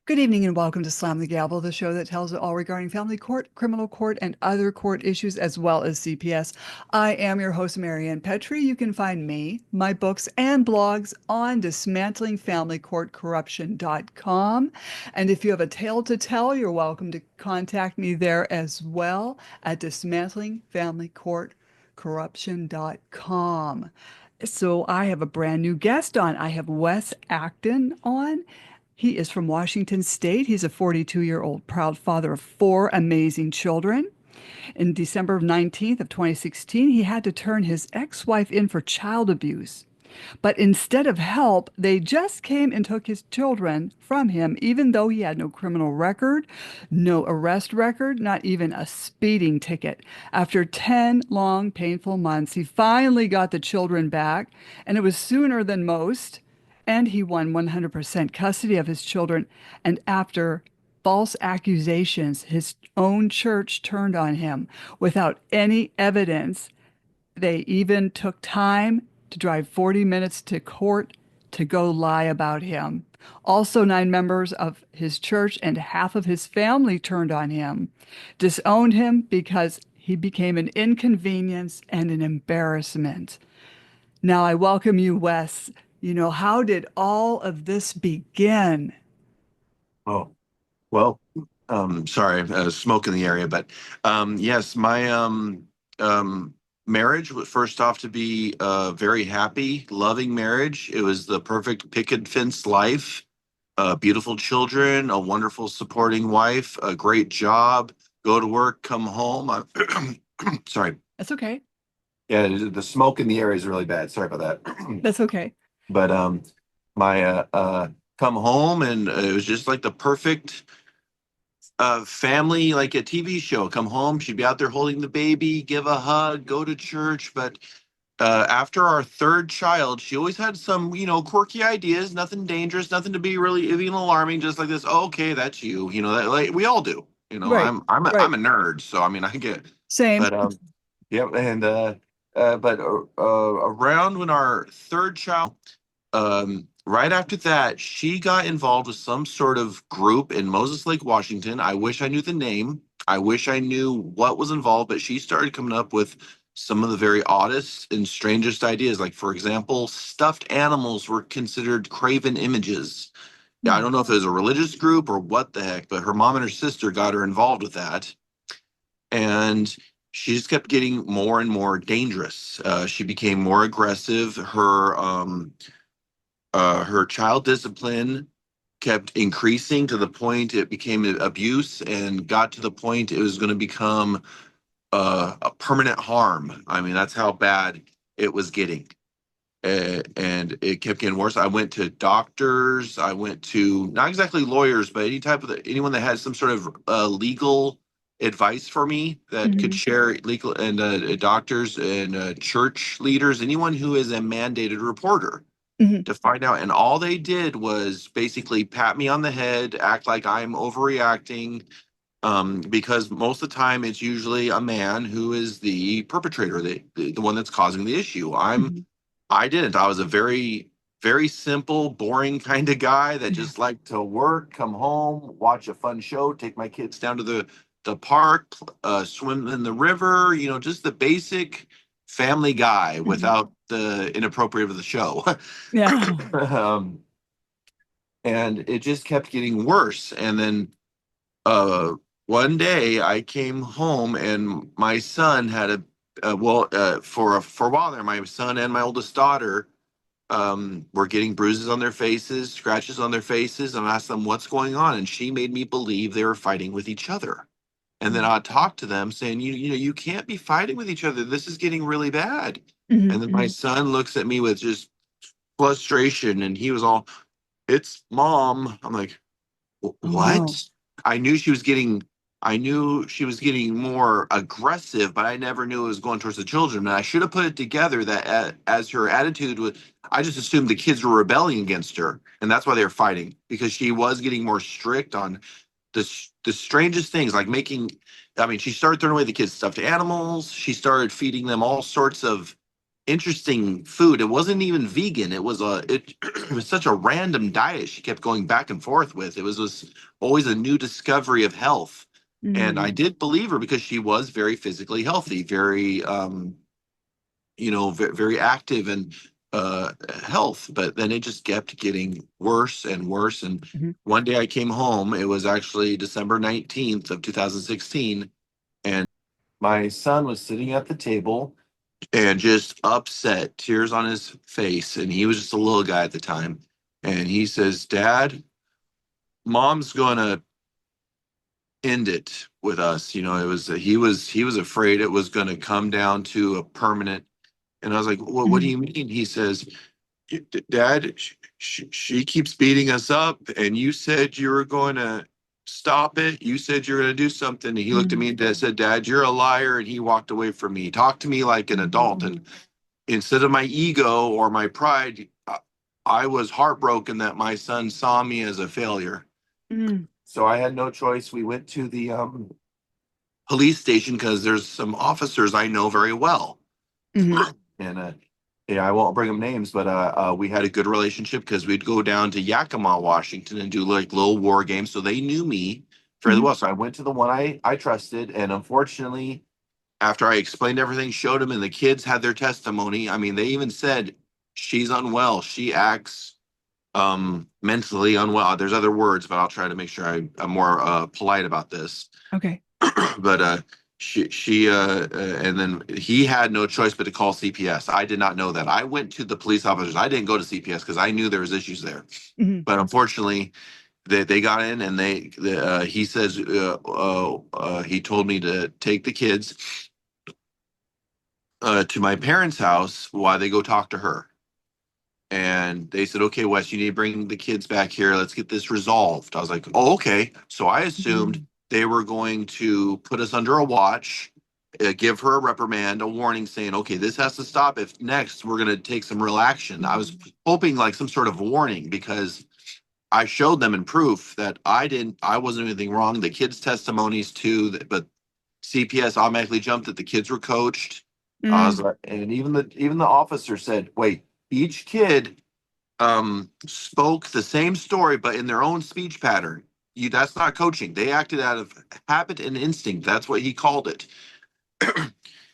Good evening and welcome to Slam the Gavel, the show that tells it all regarding family court, criminal court, and other court issues, as well as CPS. I am your host, Marianne Petrie. You can find me, my books, and blogs on dismantlingfamilycourtcorruption.com. And if you have a tale to tell, you're welcome to contact me there as well at dismantlingfamilycourtcorruption.com. So I have a brand new guest on. I have Wes Acton on. He is from Washington State. He's a 42-year-old proud father of four amazing children. In December 19th of 2016, he had to turn his ex-wife in for child abuse. But instead of help, they just came and took his children from him, even though he had no criminal record, no arrest record, not even a speeding ticket. After 10 long, painful months, he finally got the children back, and it was sooner than most. And he won 100% custody of his children. And after false accusations, his own church turned on him without any evidence. They even took time to drive 40 minutes to court to go lie about him. Also, 9 members of his church and half of his family turned on him, disowned him because he became an inconvenience and an embarrassment. Now, I welcome you, Wes. How did all of this begin? Oh, well, sorry, smoke in the area, but yes, my marriage was first off to be a very happy, loving marriage. It was the perfect picket fence life, beautiful children, a wonderful supporting wife, a great job, go to work, come home. Sorry. That's okay. Yeah, the smoke in the area is really bad. Sorry about that. That's okay. But my come home and it was just like the perfect family, like a TV show. Come home, she'd be out there holding the baby, give a hug, go to church. But after our third child, she always had some, quirky ideas, nothing dangerous, nothing to be really even alarming, just like this. Oh, okay, that's you. That, like we all do. Right, I'm right. a nerd, so I mean, I get. Same. But yeah, and but around when our third child right after that, she got involved with some sort of group in Moses Lake, Washington. I wish I knew the name. I wish I knew what was involved, but she started coming up with some of the very oddest and strangest ideas. Like, for example, stuffed animals were considered craven images. Yeah, I Hmm. don't know if it was a religious group or what the heck, but her mom and her sister got her involved with that. And she just kept getting more and more dangerous. She became more aggressive. Her child discipline kept increasing to the point it became abuse and got to the point it was going to become a permanent harm. I mean, that's how bad it was getting. And it kept getting worse. I went to doctors. I went to not exactly lawyers, but anyone that had some sort of legal advice for me that could Hmm. share legal and doctors and church leaders, anyone who is a mandated reporter Hmm. to find out. And all they did was basically pat me on the head, act like I'm overreacting, because most of the time it's usually a man who is the perpetrator, the one that's causing the issue. Hmm. I didn't. I was a very, very simple, boring kind of guy that Yeah. just liked to work, come home, watch a fun show, take my kids down to the park, swim in the river, just the basic family guy Hmm. without the inappropriate of the show. Yeah. um, and it just kept getting worse. And then uh, one day I came home and my son had for a while there, my son and my oldest daughter were getting bruises on their faces, scratches on their faces, and I asked them what's going on, and she made me believe they were fighting with each other. And then I talked to them saying, you can't be fighting with each other. This is getting really bad. Hmm. And then my Hmm. son looks at me with just frustration, and he was all, "It's mom." I'm like, Oh no. What? I knew she was getting I knew she was getting more aggressive, but I never knew it was going towards the children. And I should have put it together that as her attitude was, I just assumed the kids were rebelling against her, and that's why they were fighting because she was getting more strict on the strangest things, like making. I mean, she started throwing away the kids' stuffed animals. She started feeding them all sorts of. interesting food. It wasn't even vegan. It was such a random diet she kept going back and forth with. It was always a new discovery of health. And I Mm, did believe her because she was very physically healthy, very very active and health. But then it just kept getting worse and worse. And mhm, one day I came home, it was actually December 19th of 2016, and my son was sitting at the table and just upset, tears on his face. And he was just a little guy at the time. And he says, Dad, mom's gonna end it with us. He was afraid it was gonna come down to a permanent. And I was like, what do mhm, you mean? He says, Dad, she keeps beating us up, and you said you were going to stop it. You said you were going to do something. And he looked at mm, me and said, Dad, you're a liar. And he walked away from me. He talked to me like an adult. And mhm, instead of my ego or my pride, I was heartbroken that my son saw me as a failure. mm, So I had no choice. We went to the police station because there's some officers I know very well. mhm, And yeah, I won't bring them names, but we had a good relationship because we'd go down to Yakima, Washington, and do like little war games. So they knew me fairly mhm, well. So I went to the one I trusted, and unfortunately, after I explained everything, showed them, and the kids had their testimony. I mean, they even said she's unwell. She acts mentally unwell. There's other words, but I'll try to make sure I'm more polite about this. okay. But and then he had no choice but to call CPS. I did not know that. I went to the police officers. I didn't go to CPS because I knew there was issues there. Mhm, But unfortunately, they got in, and he says he told me to take the kids to my parents' house while they go talk to her. And they said, okay, Wes, you need to bring the kids back here. Let's get this resolved. I was like, oh, okay. So I assumed mhm, they were going to put us under a watch, give her a reprimand, a warning saying, okay, this has to stop. If next, we're going to take some real action. I was mhm, hoping like some sort of warning because I showed them in proof that I wasn't doing anything wrong. The kids' testimonies too, but CPS automatically jumped that the kids were coached. I was mm. like, and even the officer said, wait, each kid spoke the same story but in their own speech pattern. That's not coaching. They acted out of habit and instinct. That's what he called it.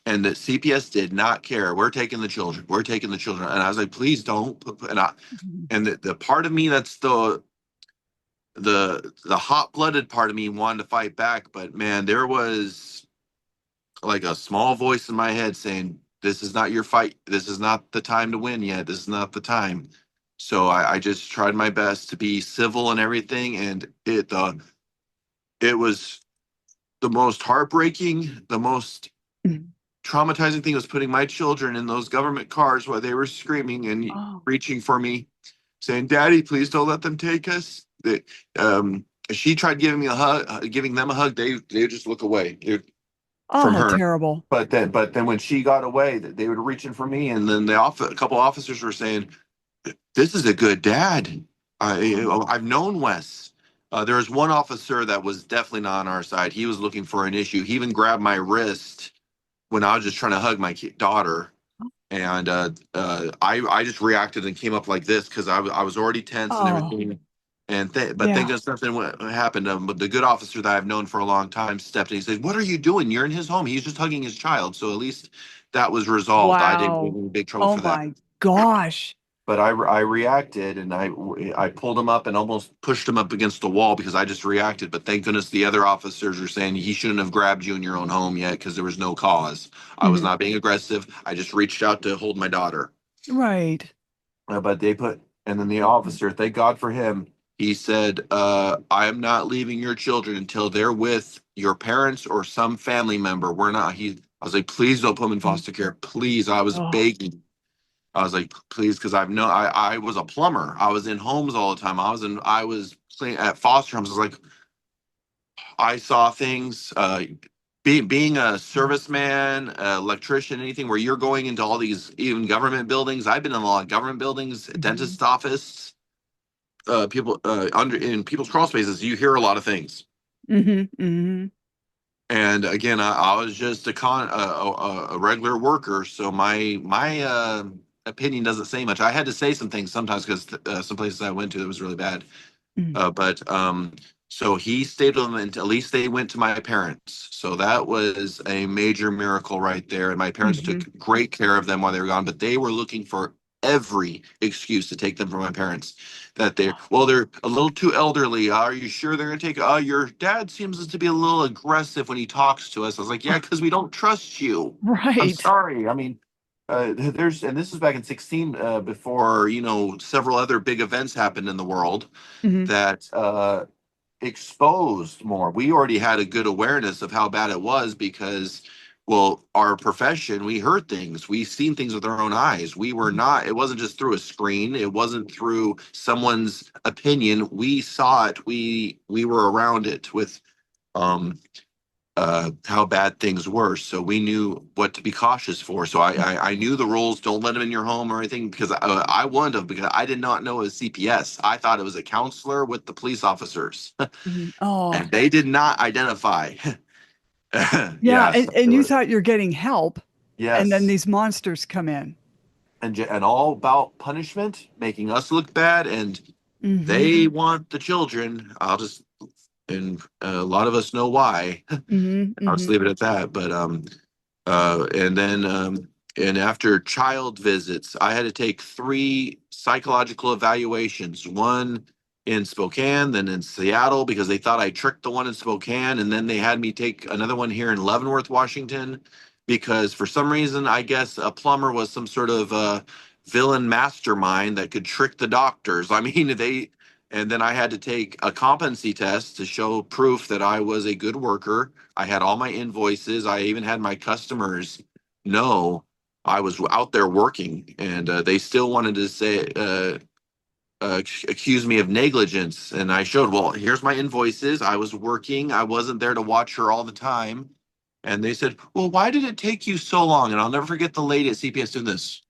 And the CPS did not care. We're taking the children. We're taking the children. And I was like, please don't. Mhm. And the part of me that's the hot blooded part of me wanted to fight back, but man, there was like a small voice in my head saying, "This is not your fight. This is not the time to win yet. This is not the time." So I just tried my best to be civil and everything, and it was the most heartbreaking, the most Mhm. traumatizing thing was putting my children in those government cars while they were screaming and Oh, reaching for me, saying, "Daddy, please don't let them take us." She tried giving me a hug, giving them a hug. They would just look away oh, from how her. terrible. But then when she got away, they would reach in for me, and then a couple officers were saying, "This is a good dad. Oh, I've known Wes." There was one officer that was definitely not on our side. He was looking for an issue. He even grabbed my wrist when I was just trying to hug my daughter, and I just reacted and came up like this because I was already tense and oh, everything. And but thank yeah. goodness nothing happened. But the good officer that I've known for a long time stepped in. He said, "What are you doing? You're in his home. He's just hugging his child." So at least that was resolved. I didn't get Wow. in big trouble Oh for that. my gosh. But I reacted, and I pulled him up and almost pushed him up against the wall because I just reacted. But thank goodness the other officers were saying he shouldn't have grabbed you in your own home yet because there was no cause. I was Mhm. not being aggressive. I just reached out to hold my daughter. Right. But and then the officer, thank God for him, he said, I am not leaving your children until they're with your parents or some family member. We're not. I was like, please don't put them in Mhm. foster care. Please. I was Oh, begging. I was like, please, because I was a plumber. I was in homes all the time. I was clean at foster homes. I was like, I saw things. Being a serviceman, electrician, anything where you're going into all these even government buildings. I've been in a lot of government buildings, mhm. dentist office, people under in people's crawl spaces. You hear a lot of things. Mhm. Mhm. And again, I was just a regular worker, so my opinion doesn't say much. I had to say some things sometimes because some places I went to it was really bad. Mm, But so he stayed with them until at least they went to my parents. So that was a major miracle right there. And my parents hmm took great care of them while they were gone, but they were looking for every excuse to take them from my parents. That they're a little too elderly. Are you sure they're gonna take? Your dad seems to be a little aggressive when he talks to us. I was like, yeah, because we don't trust you. I'm Right. sorry. I mean, there's and this is back in 16, before several other big events happened in the world hmm that exposed more. We already had a good awareness of how bad it was because, well, our profession, we heard things, we seen things with our own eyes. We were not, it wasn't just through a screen, it wasn't through someone's opinion. We saw it, we were around it with um how bad things were, so we knew what to be cautious for. So I knew the rules. Don't let them in your home or anything because I wouldn't have, because I did not know it was CPS. I thought it was a counselor with the police officers, Oh, and they did not identify. yeah. Yeah, so And you thought you're getting help, and then yes, these monsters come in. and all about punishment, making us look bad, and hmm they want the children. And a lot of us know why. I'll just hmm leave it at that. But and then and after child visits, I had to take three psychological evaluations. One in Spokane, then in Seattle, because they thought I tricked the one in Spokane, and then they had me take another one here in Leavenworth, Washington, because for some reason, I guess a plumber was some sort of villain mastermind that could trick the doctors. I mean, they. And then I had to take a competency test to show proof that I was a good worker. I had all my invoices. I even had my customers know I was out there working, and they still wanted to say, accuse me of negligence. And I showed, well, here's my invoices. I was working. I wasn't there to watch her all the time. And they said, well, why did it take you so long? And I'll never forget the lady at CPS doing this.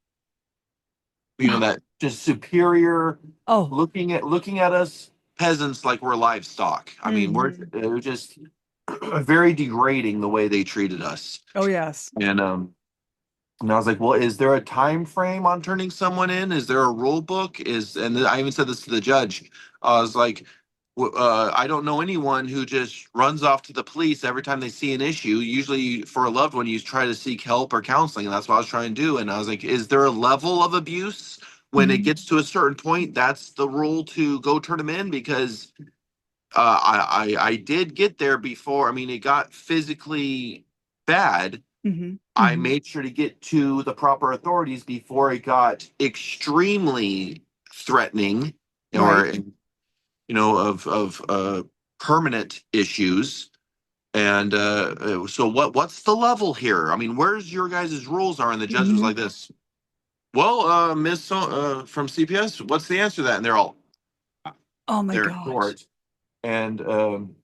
That just superior, Oh. looking at us peasants like we're livestock. I mean, hmm it was just very degrading the way they treated us. Oh, yes. And I was like, well, is there a time frame on turning someone in? Is there a rule book? And I even said this to the judge. I was like, I don't know anyone who just runs off to the police every time they see an issue. Usually, for a loved one, you try to seek help or counseling, and that's what I was trying to do. And I was like, is there a level of abuse? When it hmm gets to a certain point, that's the rule to go turn them in, because I did get there before. I mean, it got physically bad. hmm I hmm made sure to get to the proper authorities before it got extremely threatening, or Right. of permanent issues. And so what's the level here? I mean, where's your guys' rules are? And the judge was hmm like this. Well, Miss from CPS, what's the answer to that? And they're all Oh my they're in gosh. court. And um,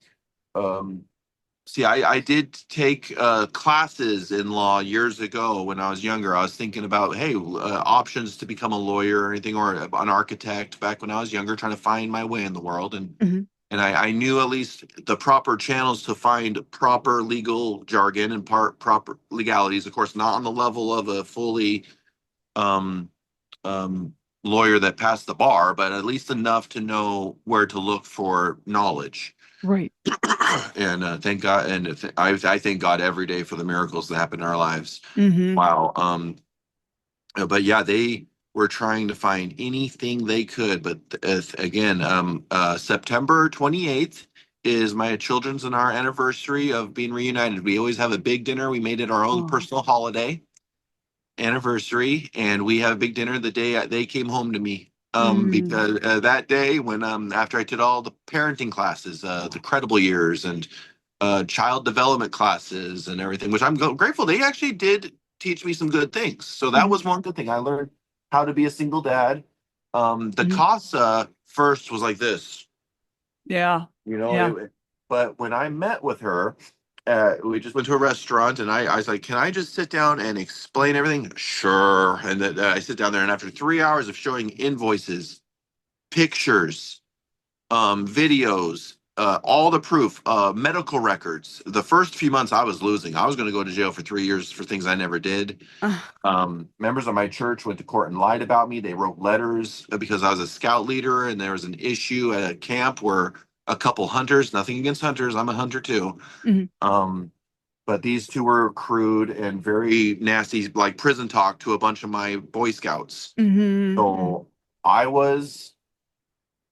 see, I did take classes in law years ago when I was younger. I was thinking about, hey, options to become a lawyer or anything, or an architect back when I was younger, trying to find my way in the world. hmm And I knew at least the proper channels to find proper legal jargon and proper legalities. Of course, not on the level of a fully um, um, lawyer that passed the bar, but at least enough to know where to look for knowledge. Right. And thank God, and I thank God every day for the miracles that happen in our lives. hmm Wow. But yeah, they were trying to find anything they could. But again, September 28th is my children's and our anniversary of being reunited. We always have a big dinner. We made it our own Oh. personal holiday anniversary, and we have a big dinner the day they came home to me. Mm. Because that day, when after I did all the parenting classes, the credible years, and child development classes and everything, which I'm grateful. They actually did teach me some good things. So that hmm was one good thing. I learned how to be a single dad. The hmm CASA first was like this, Yeah. you know, Yeah. but when I met with her, we just went to a restaurant, and I was like, can I just sit down and explain everything? Sure. And then I sit down there, and after 3 hours of showing invoices, pictures, videos, all the proof, medical records. The first few months I was losing. I was going to go to jail for 3 years for things I never did. Uh, Members of my church went to court and lied about me. They wrote letters because I was a scout leader, and there was an issue at a camp where a couple hunters, nothing against hunters, I'm a hunter too. mhm, Um, but these two were crude and very nasty, like prison talk to a bunch of my Boy Scouts. mhm, So I was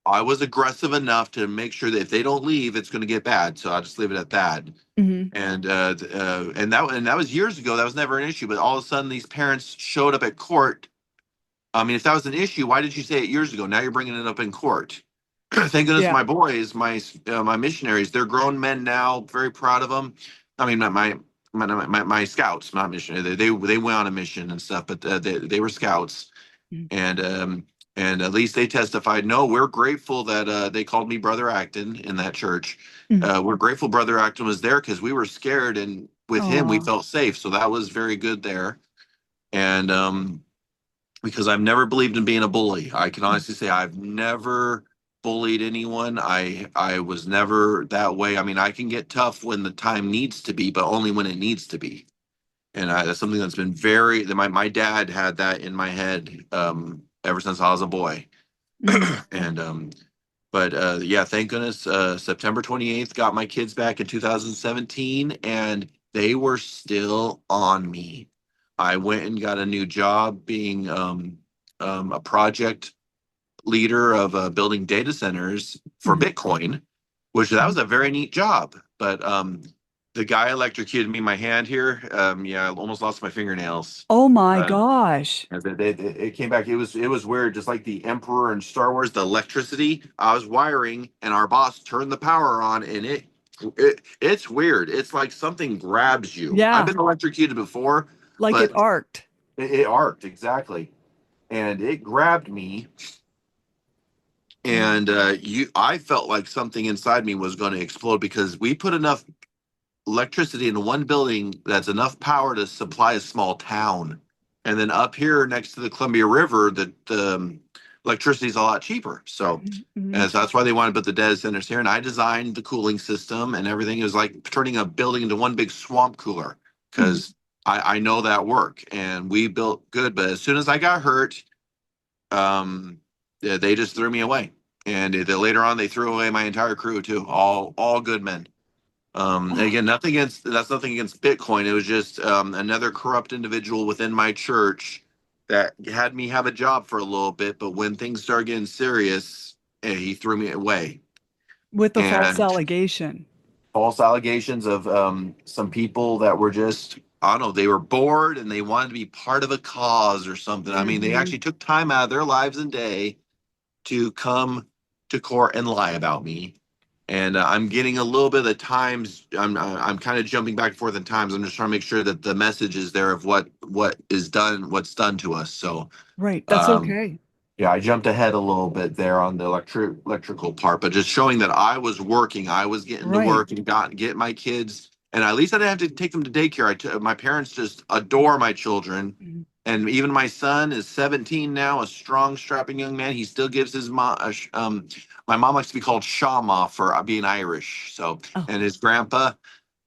I was aggressive enough to make sure that if they don't leave, it's going to get bad. So I'll just leave it at that. mhm. And that was years ago. That was never an issue. But all of a sudden, these parents showed up at court. I mean, if that was an issue, why did you say it years ago? Now you're bringing it up in court. Thank goodness Yeah. my boys, my missionaries, they're grown men now. Very proud of them. I mean, not my scouts, not missionary. They went on a mission and stuff, but they were scouts, Mhm, and at least they testified. No, we're grateful that they called me Brother Acton in that church. mhm. We're grateful Brother Acton was there because we were scared, and with him we Aw. felt safe. So that was very good there. And because I've never believed in being a bully. I can Mm, honestly say I've never bullied anyone. I was never that way. I mean, I can get tough when the time needs to be, but only when it needs to be. And that's something that's been very that my dad had that in my head ever since I was a boy. mhm. And but yeah, thank goodness September 28th got my kids back in 2017, and they were still on me. I went and got a new job being a project leader of building data centers for Mhm, Bitcoin, which that was mhm. a very neat job. But the guy electrocuted me in my hand here. Yeah, I almost lost my fingernails. Oh my Uh, gosh. it came back. It was weird, just like the Emperor in Star Wars. The electricity I was wiring, and our boss turned the power on, and it's weird. It's like something grabs you. I've Yeah, been electrocuted before, like it but arced. it arced exactly, and it grabbed me, Mm, and I felt like something inside me was going to explode because we put enough electricity in one building that's enough power to supply a small town. And then up here next to the Columbia River, the electricity is a lot cheaper. So, mhm, mhm, and so that's why they wanted to put the data centers here. And I designed the cooling system and everything. It was like turning a building into one big swamp cooler mhm. because I know that work. And we built good. But as soon as I got hurt, they just threw me away. And later on, they threw away my entire crew too. All good men. Oh, Again, nothing against Bitcoin. It was just another corrupt individual within my church that had me have a job for a little bit, but when things started getting serious, he threw me away. with the false And allegation. false allegations of some people that were just, I don't know, they were bored and they wanted to be part of a cause or something. I mean, they Hmm. actually took time out of their lives and day to come to court and lie about me. And I'm getting a little bit of the times. I'm kind of jumping back and forth in times. I'm just trying to make sure that the message is there of what is done, what's done to us. So Right. That's um, okay. yeah, I jumped ahead a little bit there on the electrical part, but just showing that I was working, I was getting to Right. work and get my kids, and at least I didn't have to take them to daycare. My parents just adore my children, Mhm. and even my son is 17 now, a strong, strapping young man. He still gives his mom, my mom likes to be called Shama for being Irish. So, Oh. and his grandpa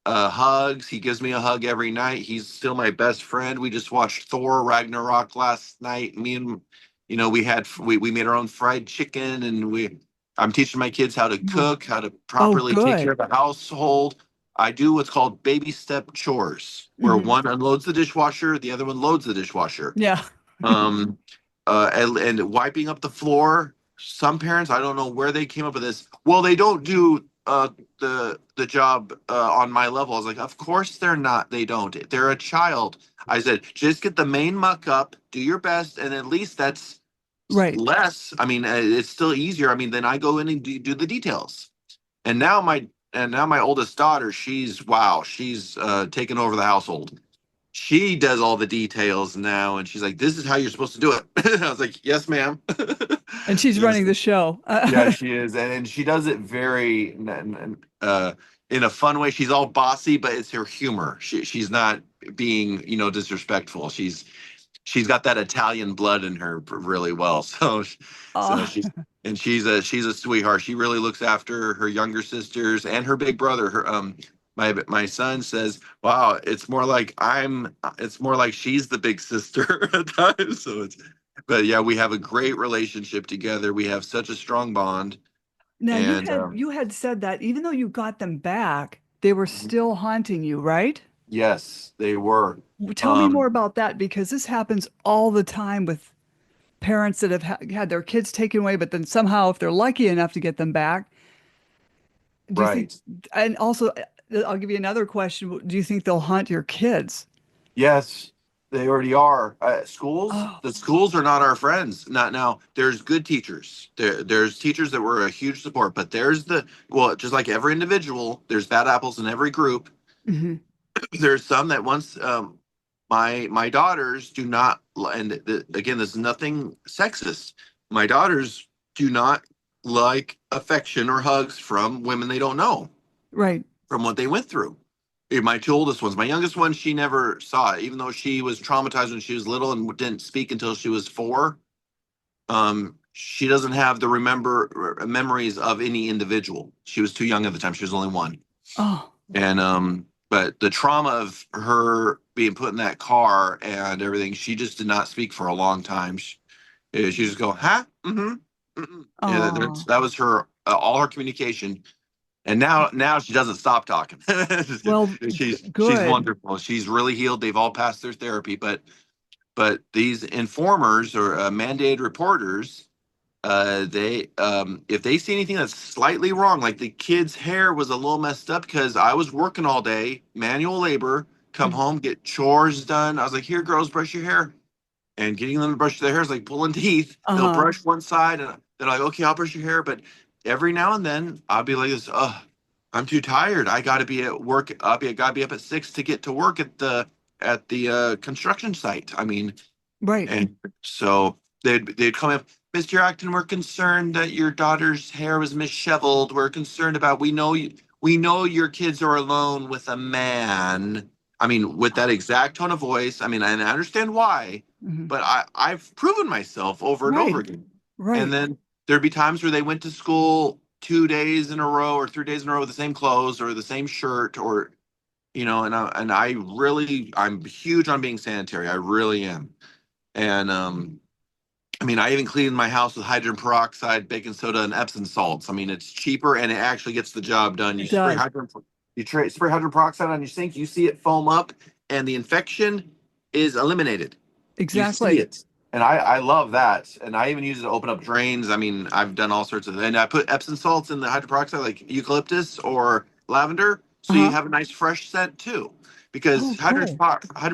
hugs. He gives me a hug every night. He's still my best friend. We just watched Thor Ragnarok last night. Me and we made our own fried chicken, and I'm teaching my kids how to Oh, cook, how to oh, properly take care good. of the household. I do what's called baby step chores, where Hmm. one unloads the dishwasher, the other one loads the dishwasher. Yeah. um and wiping up the floor. Some parents, I don't know where they came up with this. Well, they don't do the job on my level. I was like, of course they don't. They're a child. I said, just get the main muck up, do your best, and at least that's Right. less. I mean, it's still easier. I mean, then I go in and do the details. And now my oldest daughter, she's taken over the household. She does all the details now, and she's like, "This is how you're supposed to do it." I was like, "Yes, ma'am." And she's Yes, running the show. yeah, she is, and she does it very in a fun way. She's all bossy, but it's her humor. She's not being disrespectful. she's got that Italian blood in her really well. So Oh, she's and she's a sweetheart. She really looks after her younger sisters and her big brother. Her my son says, "Wow, it's more like she's the big sister at times." So it's but yeah, we have a great relationship together. We have such a strong bond, now and you had said that even though you got them back, they were still haunting you, right? yes, they were. Tell me more Um, about that because this happens all the time with parents that have had their kids taken away, but then somehow, if they're lucky enough to get them back, do you think, right. and also, I'll give you another question. Do you think they'll haunt your kids? Yes, they already are. Oh, The schools are not our friends. Not now. There's good teachers. There's teachers that were a huge support, but well, just like every individual, there's bad apples in every group. hmm, There's some that once my daughters do not, and again, this is nothing sexist. My daughters do not like affection or hugs from women they don't know right. from what they went through. My two oldest ones, my youngest one, she never saw it, even though she was traumatized when she was little and didn't speak until she was 4. She doesn't have the remember memories of any individual. She was too young at the time. She was only 1, Oh, and but the trauma of her being put in that car and everything, she just did not speak for a long time. She just go, huh, mm-hmm, mm-hmm. Yeah, oh, that was her all her communication, and now she doesn't stop talking. well, She's good. wonderful. She's really healed. They've all passed their therapy, but these informers or mandated reporters, they if they see anything that's slightly wrong, like the kid's hair was a little messed up because I was working all day, manual labor, come Mm. home, get chores done. I was like, here, girls, brush your hair, and getting them to brush their hair is like pulling teeth. They'll Uh-huh. brush one side, and they're like, okay, I'll brush your hair. But every now and then, I'll be like this. I'm too tired. I got to be at work. Gotta be up at 6 to get to work at the construction site. I mean, Right. and so they'd come up, Mr. Acton, we're concerned that your daughter's hair was missheveled. We're concerned about we know your kids are alone with a man. I mean, with that exact tone of voice. I mean, and I understand why, Mhm. but I've proven myself over and over Right. again. And Right. then there'd be times where they went to school 2 days in a row or 3 days in a row with the same clothes or the same shirt or and I really I'm huge on being sanitary. I really am. And I mean, I even cleaned my house with hydrogen peroxide, baking soda, and Epsom salts. I mean, it's cheaper and it actually gets the job done. It does. Spray hydrogen peroxide on your sink, you see it foam up, and the infection is eliminated. You see Exactly. it, and I love that. And I even use it to open up drains. I mean, I've done all sorts of, and I put Epsom salts in the hydrogen peroxide, like eucalyptus or lavender, so you Uh-huh. have a nice fresh scent too. Because Oh, cool. hydrogen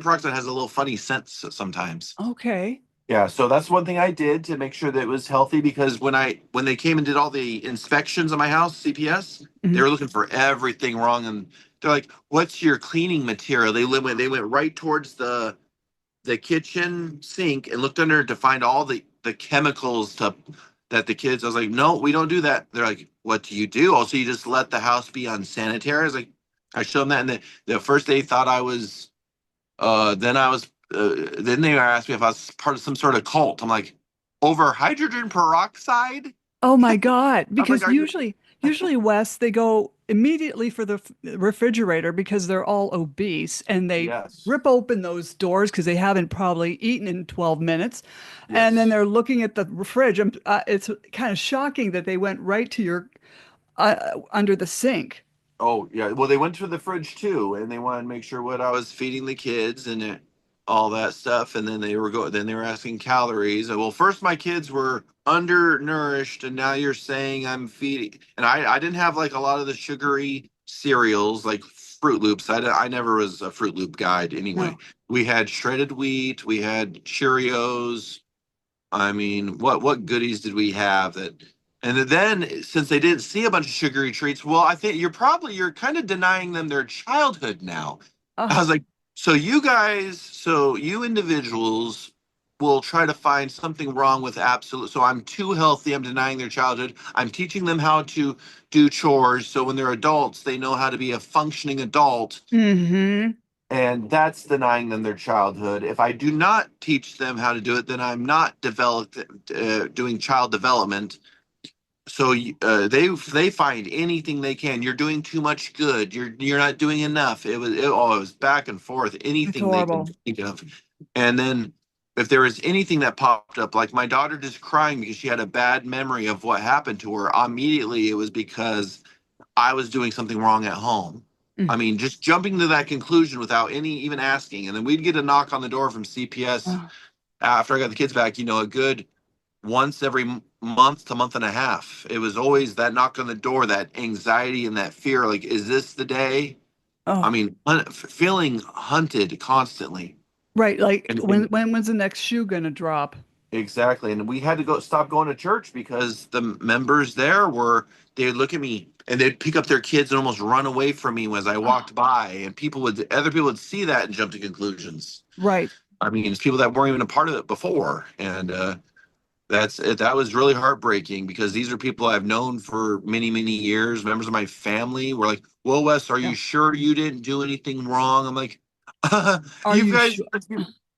peroxide has a little funny scent sometimes. Okay. Yeah, so that's one thing I did to make sure that it was healthy because when they came and did all the inspections of my house, CPS, they Mhm. were looking for everything wrong and they're like, "What's your cleaning material?" They went right towards the kitchen sink and looked under to find all the chemicals to that the kids. I was like, "No, we don't do that." They're like, "What do you do?" Also, you just let the house be unsanitary. I was like, I showed them that, and the first they thought I was then I was. Then they asked me if I was part of some sort of cult. I'm like, over hydrogen peroxide. Oh my God. I'm like, Because are you? usually Wes, they go immediately for the refrigerator because they're all obese and they Yes, rip open those doors because they haven't probably eaten in 12 minutes. And then yes. they're looking at the fridge. It's kind of shocking that they went right to your under the sink. Oh yeah. Well, they went to the fridge too, and they wanted to make sure what I was feeding the kids and all that stuff. And then Then they were asking calories. Well, first my kids were undernourished, and now you're saying I'm feeding. And I didn't have like a lot of the sugary cereals like Fruit Loops. I never was a Fruit Loop guide anyway. No. We had shredded wheat. We had Cheerios. I mean, what goodies did we have that? And then since they didn't see a bunch of sugary treats, well, I think you're kind of denying them their childhood now. I Oh, was like, so you individuals will try to find something wrong with absolute. So I'm too healthy. I'm denying their childhood. I'm teaching them how to do chores. So when they're adults, they know how to be a functioning adult. mm-hmm. And that's denying them their childhood. If I do not teach them how to do it, then I'm not doing child development. So they find anything they can. You're doing too much good. You're not doing enough. It was back and forth. It's Anything they can horrible. think of, and then if there was anything that popped up, like my daughter just crying because she had a bad memory of what happened to her, immediately it was because I was doing something wrong at home. I Mm. mean, just jumping to that conclusion without any even asking, and then we'd get a knock on the door from CPS Oh, after I got the kids back. A good once every month to month and a half. It was always that knock on the door, that anxiety and that fear. Like, is this the day? I oh, mean, feeling hunted constantly. right. Like And when's the next shoe gonna drop? exactly. And we had to stop going to church because the members there they would look at me and they'd pick up their kids and almost run away from me as I Oh, walked by. And other people would see that and jump to conclusions. right. I mean, it's people that weren't even a part of it before. And that was really heartbreaking because these are people I've known for many, many years. Members of my family were like, "Well, Wes, are you Yeah. sure you didn't do anything wrong?" I'm like, Are "You you guys, sure?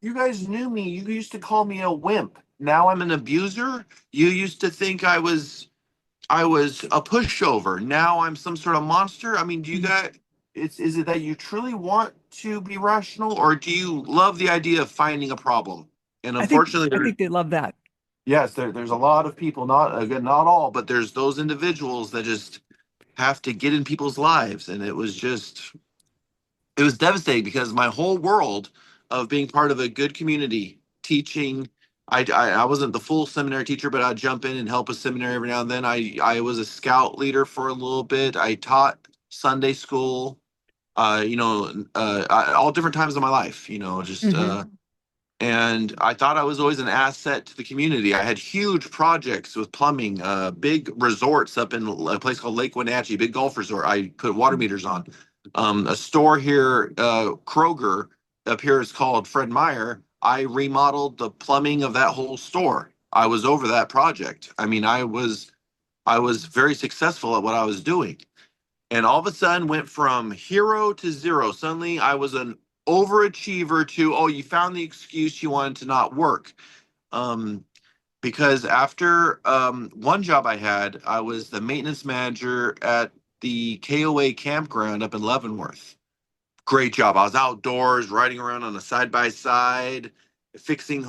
you guys knew me. You used to call me a wimp. Now I'm an abuser. You used to think I was a pushover. Now I'm some sort of monster. I mean, do you Mm. guys? Is it that you truly want to be rational, or do you love the idea of finding a problem?" And I think unfortunately, I think they love that. yes, there's a lot of people, not again, not all, but there's those individuals that just have to get in people's lives, and it was devastating because my whole world of being part of a good community, teaching. I wasn't the full seminary teacher, but I'd jump in and help a seminary every now and then. I was a scout leader for a little bit. I taught Sunday school. All different times of my life. Just Hmm. and I thought I was always an asset to the community. I had huge projects with plumbing, big resorts up in a place called Lake Wenatchee, big golf resort. I put water meters on. A store here, Kroger, up here is called Fred Meyer. I remodeled the plumbing of that whole store. I was over that project. I mean, I was very successful at what I was doing, and all of a sudden went from hero to zero. Suddenly I was an overachiever to, oh, you found the excuse you wanted to not work. Um, because after one job I had, I was the maintenance manager at the KOA campground up in Leavenworth. Great job. I was outdoors, riding around on a side by side, fixing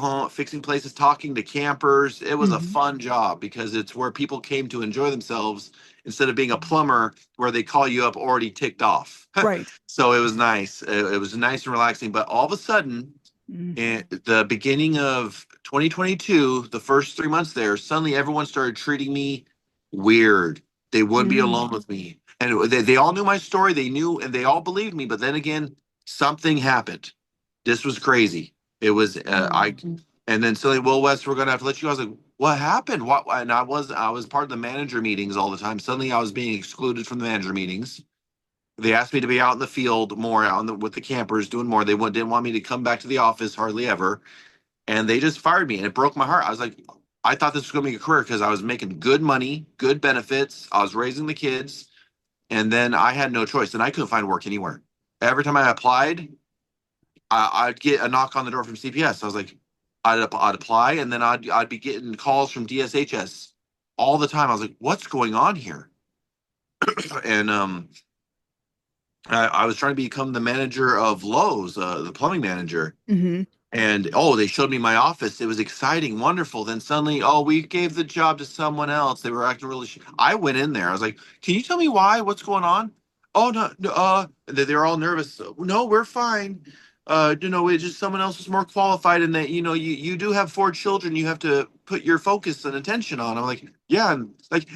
places, talking to campers. It was a Hmm. fun job because it's where people came to enjoy themselves instead of being a plumber where they call you up already ticked off. Right. So it was nice. It was nice and relaxing. But all of a sudden, Mm. in the beginning of 2022, the first 3 months there, suddenly everyone started treating me weird. They wouldn't be Mm. alone with me. And they all knew my story. They knew and they all believed me. But then again, something happened. This was crazy. It was, and then suddenly, well, Wes, we're going to have to let you go. I was like, what happened? What? And I was part of the manager meetings all the time. Suddenly I was being excluded from the manager meetings. They asked me to be out in the field more, with the campers, doing more. Didn't want me to come back to the office hardly ever, and they just fired me, and it broke my heart. I was like, I thought this was going to be a career because I was making good money, good benefits. I was raising the kids, and then I had no choice, and I couldn't find work anywhere. Every time I applied, I'd get a knock on the door from CPS. I was like, I'd apply, and then I'd be getting calls from DSHS all the time. I was like, what's going on here? And I was trying to become the manager of Lowe's, the plumbing manager. Hmm. And oh, they showed me my office. It was exciting, wonderful. Then suddenly, oh, we gave the job to someone else. They were acting really. I went in there. I was like, "Can you tell me why? What's going on?" Oh no, no they were all nervous. No, we're fine. It's just someone else is more qualified, and that you do have 4 children. You have to put your focus and attention on. I'm like, yeah,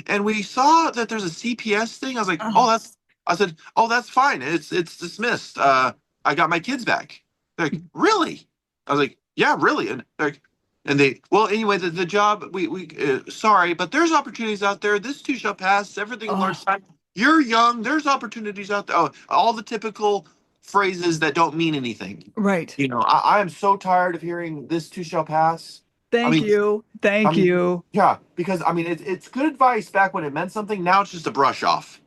and we saw that there's a CPS thing. I was like, oh, Oh, I said, oh, that's fine. It's dismissed. I got my kids back. They're like, really? I was like, yeah, really. And like, and they, well, anyway, the job, we sorry, but there's opportunities out there. This too shall pass. Everything in Lord's oh, time. You're young. There's opportunities out there. Oh, all the typical phrases that don't mean anything. right. I am so tired of hearing this too shall pass. I Thank mean, you. I Thank mean, you. yeah, because I mean, it's good advice back when it meant something. Now it's just a brush off.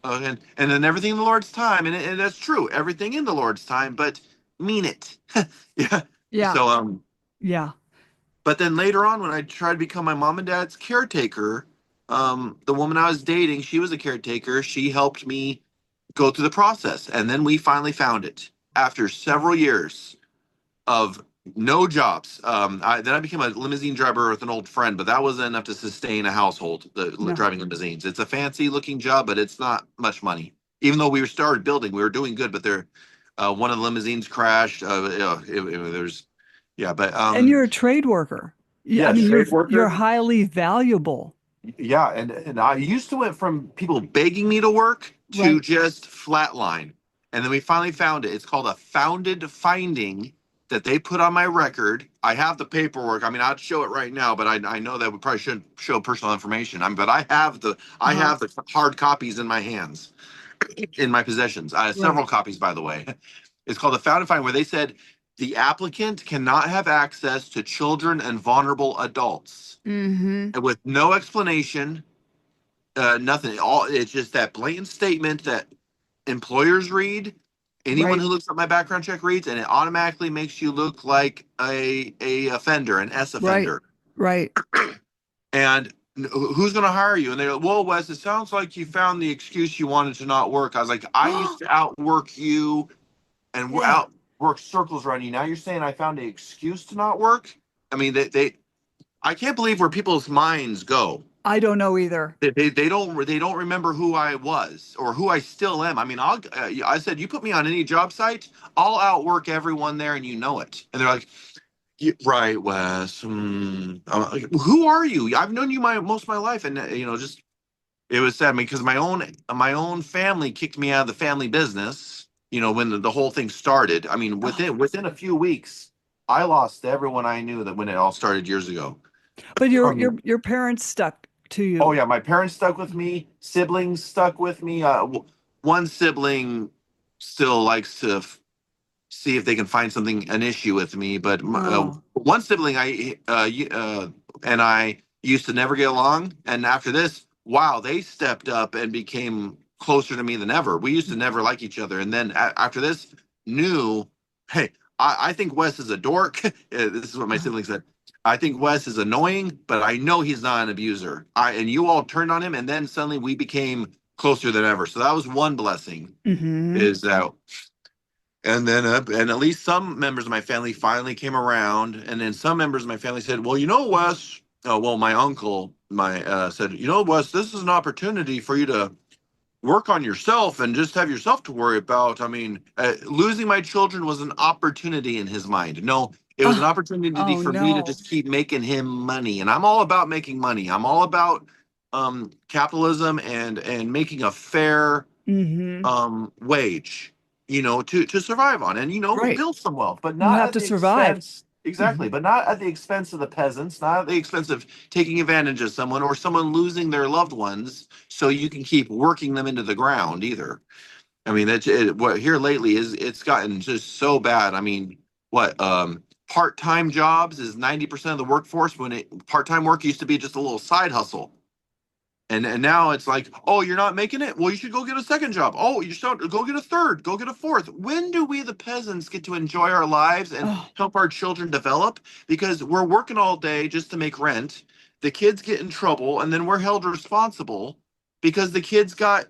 And then everything in the Lord's time, and that's true, everything in the Lord's time, but mean it. Yeah. Yeah. So Yeah. but then later on, when I tried to become my mom and dad's caretaker, the woman I was dating, she was a caretaker. She helped me go through the process, and then we finally found it after several years of no jobs. Then I became a limousine driver with an old friend, but that wasn't enough to sustain a household. No. Driving limousines, it's a fancy looking job, but it's not much money. Even though we started building, we were doing good, but one of the limousines crashed. There's yeah, but And you're a trade worker. Yeah, I yes, mean, trade you're worker. highly valuable. Yeah, and I used to went from people begging me to work to Right. just flatline. And then we finally found it. It's called a founded finding that they put on my record. I have the paperwork. I mean, I'd show it right now, but I know that we probably shouldn't show personal information. But I Uh-huh. have the hard copies in my hands, in my possessions. Right. Several copies, by the way. It's called a founded finding, where they said the applicant cannot have access to children and vulnerable adults, Mm-hmm. and with no explanation, nothing. All it's just that blatant statement that employers read. Anyone Right. who looks at my background check reads, and it automatically makes you look like a offender, an S Right. offender. Right. And who's going to hire you? And they're like, well, Wes, it sounds like you found the excuse you wanted to not work. I was like, I used to outwork you and Yeah. outwork circles around you. Now you're saying I found an excuse to not work? I mean, I can't believe where people's minds go. I don't know either. They don't remember who I was or who I still am. I mean, I said you put me on any job site, I'll outwork everyone there, and you know it. And they're like, right, Wes. I'm like, who are you? I've known you most of my life, and just it was sad because my own family kicked me out of the family business. When the whole thing started. I mean, Oh, within a few weeks, I lost everyone I knew that when it all started years ago. but I your mean, your parents stuck to oh you. yeah, my parents stuck with me. Siblings stuck with me. One sibling still likes to see if they can find an issue with me, but Oh. one sibling and I used to never get along, and after this, wow, they stepped up and became closer to me than ever. We used to never like each other, and then after this, knew, hey, I think Wes is a dork. This is what my sibling said. I think Wes is annoying, but I know he's not an abuser. And you all turned on him, and then suddenly we became closer than ever. So that was one blessing. Mm-hmm. Is that and then and at least some members of my family finally came around, and then some members of my family said, well, Wes, well, my uncle said, Wes, this is an opportunity for you to work on yourself and just have yourself to worry about. I mean, losing my children was an opportunity in his mind. No, it was an Oh, opportunity oh for me to no. just keep making him money, and I'm all about making money. I'm all about capitalism and making a fair Mm-hmm. wage, to survive on, and Right. build some wealth, but You not have at to the survive. expense. Hmm. Exactly, but not at the expense of the peasants, not at the expense of taking advantage of someone or someone losing their loved ones, so you can keep working them into the ground either. I mean, what here lately is it's gotten just so bad. I mean, what part-time jobs is 90% of the workforce, when part-time work used to be just a little side hustle. And now it's like, oh, you're not making it? Well, you should go get a second job. Oh, you should go get a third, go get a fourth. When do we, the peasants, get to enjoy our lives and Oh, help our children develop? Because we're working all day just to make rent. The kids get in trouble, and then we're held responsible because the kids got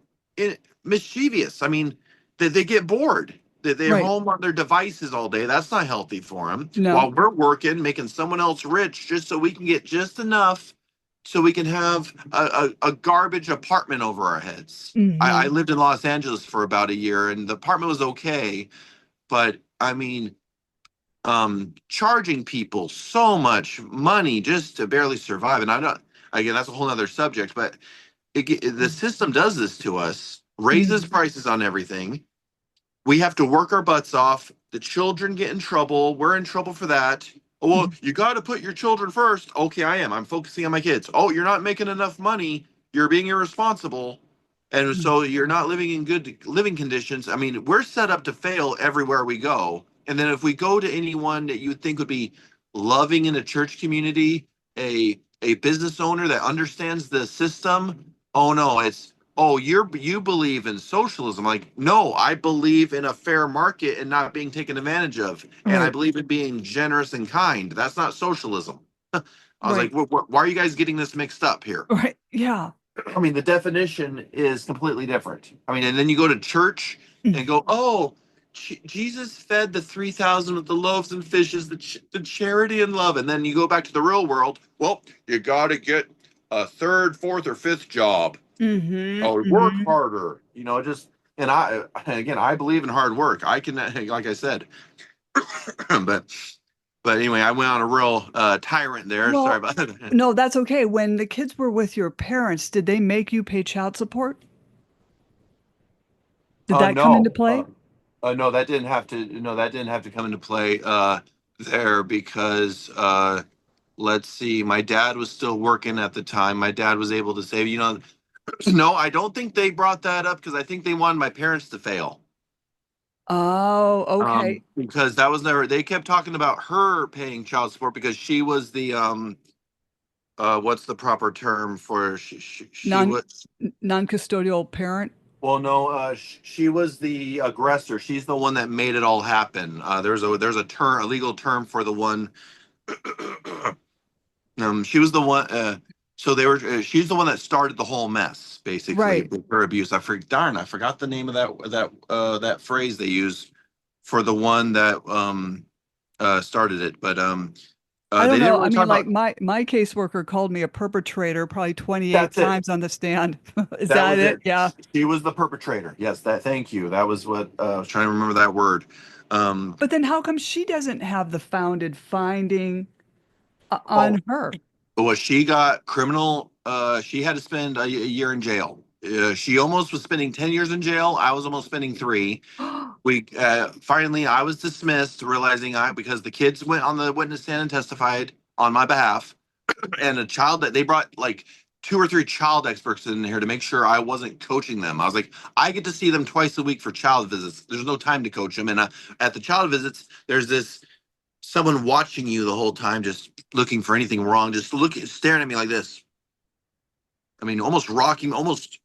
mischievous. I mean, they get bored. They're right. home on their devices all day. That's not healthy for them. No. While we're working, making someone else rich just so we can get just enough so we can have a garbage apartment over our heads. I Mm-hmm. lived in Los Angeles for about a year, and the apartment was okay, but I mean, charging people so much money just to barely survive. And I'm not, again, that's a whole other subject, but the system does this to us, raises Mm-hmm. prices on everything. We have to work our butts off. The children get in trouble. We're in trouble for that. Oh, well, you got to put your children first. Okay, I am. I'm focusing on my kids. Oh, you're not making enough money. You're being irresponsible. And Mm-hmm. so you're not living in good living conditions. I mean, we're set up to fail everywhere we go. And then if we go to anyone that you would think would be loving in a church community, a business owner that understands the system, oh no, it's oh, you believe in socialism. Like, no, I believe in a fair market and not being taken advantage of. And I Right, believe in being generous and kind. That's not socialism. I was like, right, why are you guys getting this mixed up here? right. Yeah. I mean, the definition is completely different. I mean, and then you go to church and go, oh, Jesus fed the 3,000 with the loaves and fishes, the charity and love. And then you go back to the real world. Well, you got to get a third, fourth, or fifth job. Mm-hmm. Oh, work Mm-hmm. harder. Just, and again, I believe in hard work. I can, like I said, but, anyway, I went on a real tyrant there. Sorry Well, about that. no, that's okay. When the kids were with your parents, did they make you pay child support? Did that come into No. play? No, that didn't have to. No, that didn't have to come into play there because let's see, my dad was still working at the time. My dad was able to save. No, I don't think they brought that up because I think they wanted my parents to fail. Oh, okay. Because that was never. They kept talking about her paying child support because she was the what's the proper term for she Non was. non-custodial parent. Well, no, she was the aggressor. She's the one that made it all happen. There's a term, a legal term for the one. She was the one. So they were. She's the one that started the whole mess, basically, Right. with her abuse. I forgot the name of that phrase they used for the one that started it. But I they don't didn't know. I really mean, talk like about. my caseworker called me a perpetrator probably 28 That's it. times on the stand. Is That that was it? it. Yeah. She was the perpetrator. Yes. That. Thank you. That was what I was trying to remember that word. Um, But then how come she doesn't have the founded finding oh, on her? Well, she got criminal. She had to spend a year in jail. She almost was spending 10 years in jail. I was almost spending three. We finally, I was dismissed, realizing because the kids went on the witness stand and testified on my behalf, and a child that they brought like two or three child experts in here to make sure I wasn't coaching them. I was like, I get to see them twice a week for child visits. There's no time to coach them, and at the child visits, there's this someone watching you the whole time, just looking for anything wrong, just looking, staring at me like this. I mean, almost rocking, almost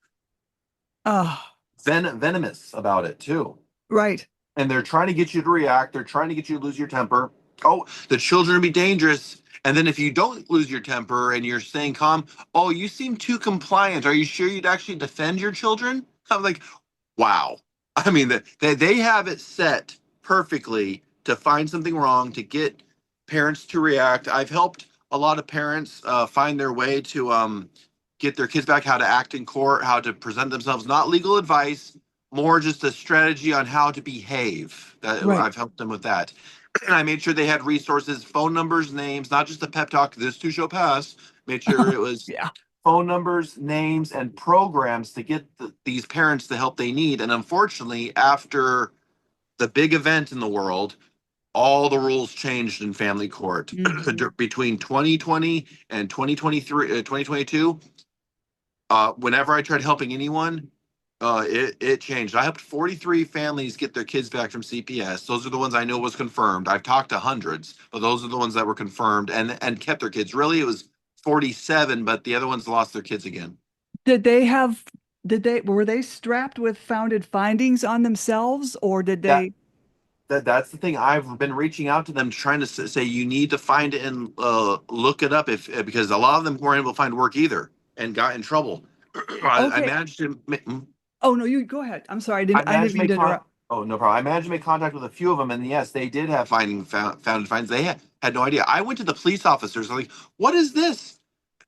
Oh, venomous about it too. right. And they're trying to get you to react. They're trying to get you to lose your temper. Oh, the children be dangerous. And then if you don't lose your temper and you're staying calm, oh, you seem too compliant. Are you sure you'd actually defend your children? I'm like, wow. I mean, they have it set perfectly to find something wrong, to get parents to react. I've helped a lot of parents find their way to get their kids back, how to act in court, how to present themselves, not legal advice, more just a strategy on how to behave. Right. I've helped them with that. And I made sure they had resources, phone numbers, names, not just a pep talk, this too shall pass. Made sure it was Yeah. phone numbers, names, and programs to get these parents the help they need. And unfortunately, after the big event in the world, all the rules changed in family court Hmm. between 2020 and 2023, 2022. Whenever I tried helping anyone, it changed. I helped 43 families get their kids back from CPS. Those are the ones I know was confirmed. I've talked to hundreds, but those are the ones that were confirmed and kept their kids. Really, it was 47, but the other ones lost their kids again. Did they have, were they strapped with founded findings on themselves or did That they? that's the thing. I've been reaching out to them, trying to say you need to find it and look it up if because a lot of them weren't able to find work either and got in trouble. I Okay. managed to. Oh, no, you go ahead. I'm sorry. I I managed didn't to mean make to interrupt. Oh, no problem. I managed to make contact with a few of them, and yes, they did have founded finds. They had no idea. I went to the police officers. I'm like, "What is this?"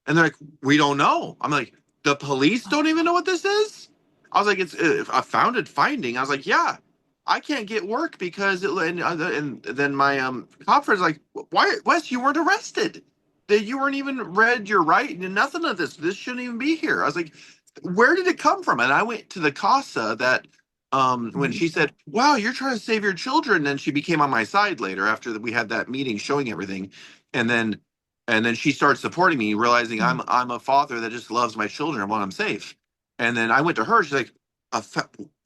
And they're like, "We don't know." I'm like, "The police don't even know what this is." I was like, "It's a founded finding." I was like, "Yeah, I can't get work because it." And then my cop friend's like, "Why, Wes? You weren't arrested. That you weren't even read your right and nothing of this. This shouldn't even be here." I was like, "Where did it come from?" And I went to the CASA that when Mhm. she said, "Wow, you're trying to save your children," then she became on my side later after we had that meeting showing everything, and then she started supporting me, realizing Mhm. I'm a father that just loves my children and want them safe. And then I went to her. She's like,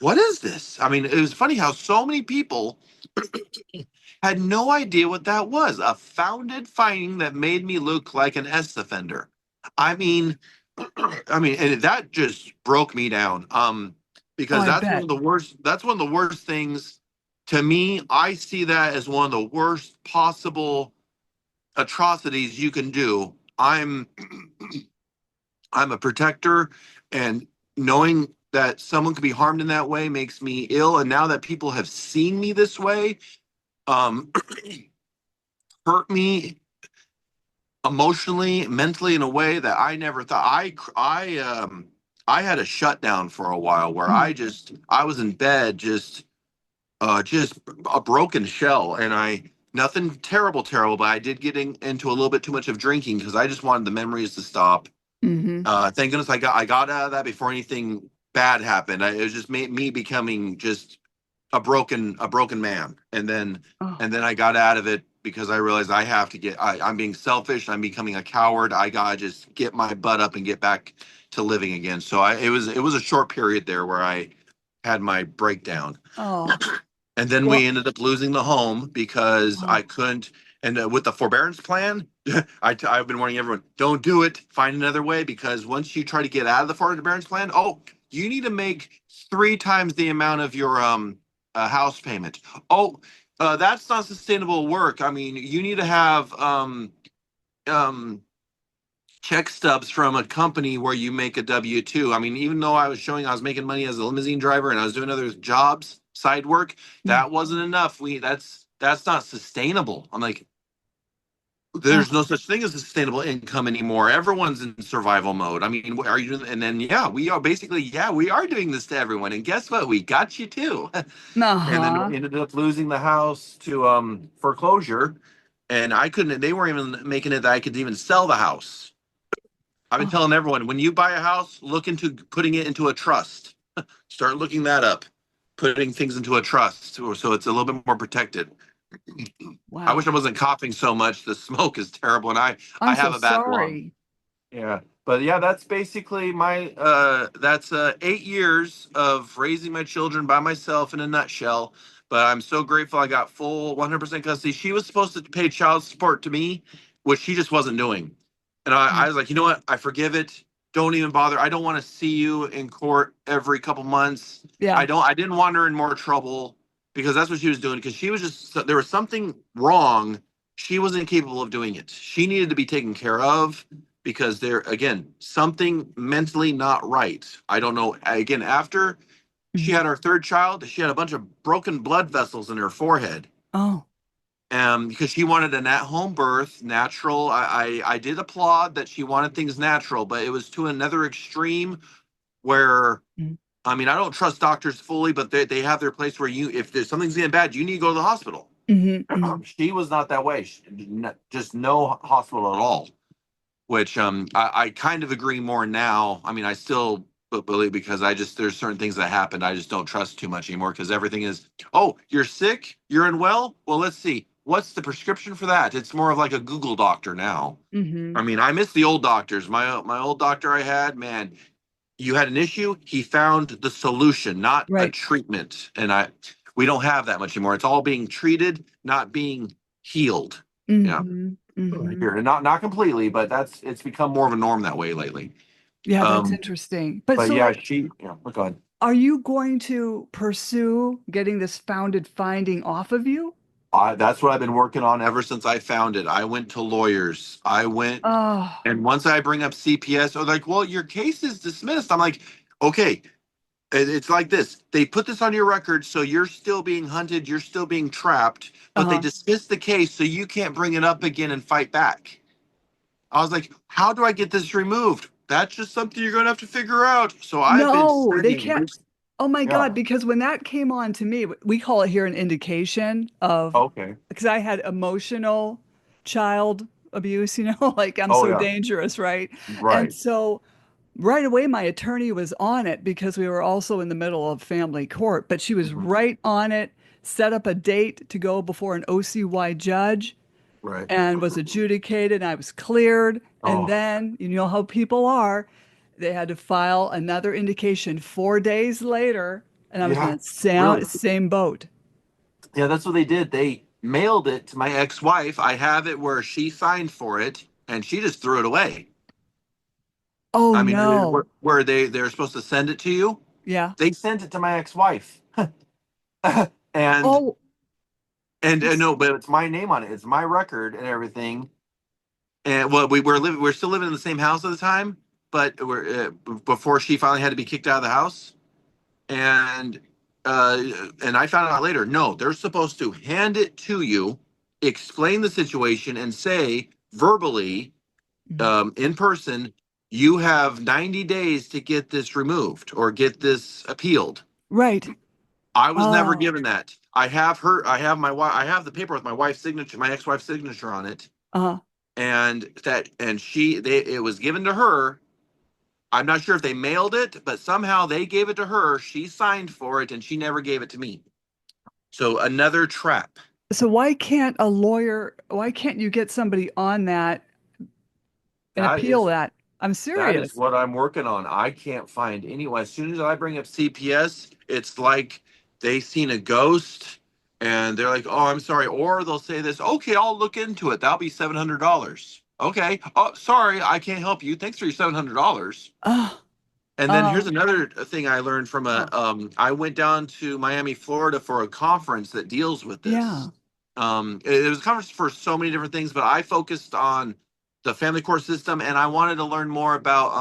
"What is this?" I mean, it was funny how so many people had no idea what that was. A founded finding that made me look like an S offender. I mean, I mean, and that just broke me down. Oh, Because I bet. that's one of the worst things to me. I see that as one of the worst possible atrocities you can do. I'm a protector, and knowing that someone could be harmed in that way makes me ill. And now that people have seen me this way, um, hurt me emotionally, mentally in a way that I never thought. I had a shutdown for a while where Mm. I was in bed just a broken shell, and I nothing terrible, but I did get into a little bit too much of drinking because I just wanted the memories to stop. Hmm. Thank goodness I got out of that before anything bad happened. It was just me becoming just a broken man, Oh, and then I got out of it because I realized I have to get I'm being selfish. I'm becoming a coward. I gotta just get my butt up and get back to living again. So it was a short period there where I had my breakdown. oh, And then we well, ended up losing the home because oh, I couldn't. And with the forbearance plan, I've been warning everyone, don't do it. Find another way, because once you try to get out of the forbearance plan, oh, you need to make three times the amount of your house payment. Oh, that's not sustainable work. I mean, you need to have um, check stubs from a company where you make a W-2. I mean, even though I was showing I was making money as a limousine driver and I was doing other jobs, side work, mm, that wasn't enough. That's not sustainable. I'm like, there's oh, no such thing as sustainable income anymore. Everyone's in survival mode. I mean, are you doing? And then yeah, we are basically we are doing this to everyone. And guess what? We got you too. And then uh-huh. we ended up losing the house to foreclosure, and I couldn't. They weren't even making it that I could even sell the house. I've been Oh, telling everyone, when you buy a house, look into putting it into a trust. Start looking that up, putting things into a trust so it's a little bit more protected. I wish I wow. wasn't coughing so much. The smoke is terrible, and I I'm so have a bad lung. sorry. Yeah. But yeah, that's basically my that's 8 years of raising my children by myself in a nutshell. But I'm so grateful I got full 100% custody. She was supposed to pay child support to me, which she just wasn't doing. And I Mm. was like, you know what? I forgive it. Don't even bother. I don't want to see you in court every couple months. Yeah. I didn't want her in more trouble because that's what she was doing. Because she was just there was something wrong. She wasn't capable of doing it. She needed to be taken care of because there again something mentally not right. I don't know. Again, after she Mhm. had our third child, she had a bunch of broken blood vessels in her forehead. Oh, Because she wanted an at-home birth, natural. I did applaud that she wanted things natural, but it was to another extreme where mm, I mean I don't trust doctors fully, but they have their place where you if there's something's getting bad, you need to go to the hospital. mhm, mhm. She was not that way. Just no hospital at all, which I kind of agree more now. I mean, I still believe because I just there's certain things that happened I just don't trust too much anymore because everything is, oh, you're sick, you're unwell. Well, let's see, what's the prescription for that? It's more of like a Google doctor now. I Mhm. mean, I miss the old doctors. My old doctor I had, man, you had an issue, he found the solution, not a Right. treatment. And I we don't have that much anymore. It's all being treated, not being healed. Yeah. Mhm. Mhm. Here, not completely, but that's it's become more of a norm that way lately. Yeah, that's Um, interesting. But but so yeah, like, she yeah, look on. are you going to pursue getting this founded finding off of you? That's what I've been working on ever since I found it. I went to lawyers. I went, Oh, and once I bring up CPS, they're like, "Well, your case is dismissed." I'm like, "Okay, it's like this. They put this on your record, so you're still being hunted, you're still being trapped, but they uh-huh. dismissed the case, so you can't bring it up again and fight back." I was like, "How do I get this removed?" That's just something you're going to have to figure out. So I've been No, they studying. can't. Oh my Yeah. God, because when that came on to me, we call it here an indication of, Okay. because I had emotional child abuse, like I'm Oh so yeah. dangerous, right? And Right. so right away, my attorney was on it because we were also in the middle of family court, but she was Mhm. right on it, set up a date to go before an OCY judge Right. and was adjudicated. I was cleared. And Oh, then, you know how people are, they had to file another indication 4 days later, and I was in yeah. the same, Really? same boat. Yeah, that's what they did. They mailed it to my ex-wife. I have it where she signed for it and she just threw it away. Oh I mean, no. where they're supposed to send it to you. Yeah. They sent it to my ex-wife, and Oh, no, but it's my name on it. It's my record and everything. And well, we're still living in the same house at the time, but before she finally had to be kicked out of the house, and uh, and I found out later. No, they're supposed to hand it to you, explain the situation, and say verbally, mhm. in person, you have 90 days to get this removed or get this appealed. Right. I was never Oh, given that. I have her. I have my wife. I have the paper with my wife's signature, my ex-wife's signature on it, uh, and it was given to her. I'm not sure if they mailed it, but somehow they gave it to her. She signed for it, and she never gave it to me. So another trap. so why can't you get somebody on that and That appeal is that? I'm that is serious. what I'm working on. I can't find anyone. As soon as I bring up CPS, it's like they seen a ghost, and they're like, "Oh, I'm sorry," or they'll say this, "Okay, I'll look into it. That'll be $700." Okay. Oh, sorry, I can't help you. Thanks for your $700. Oh, And then here's oh, another thing I learned from oh, I went down to Miami, Florida for a conference that deals with this. yeah. It was a conference for so many different things, but I focused on the family court system, and I wanted to learn more about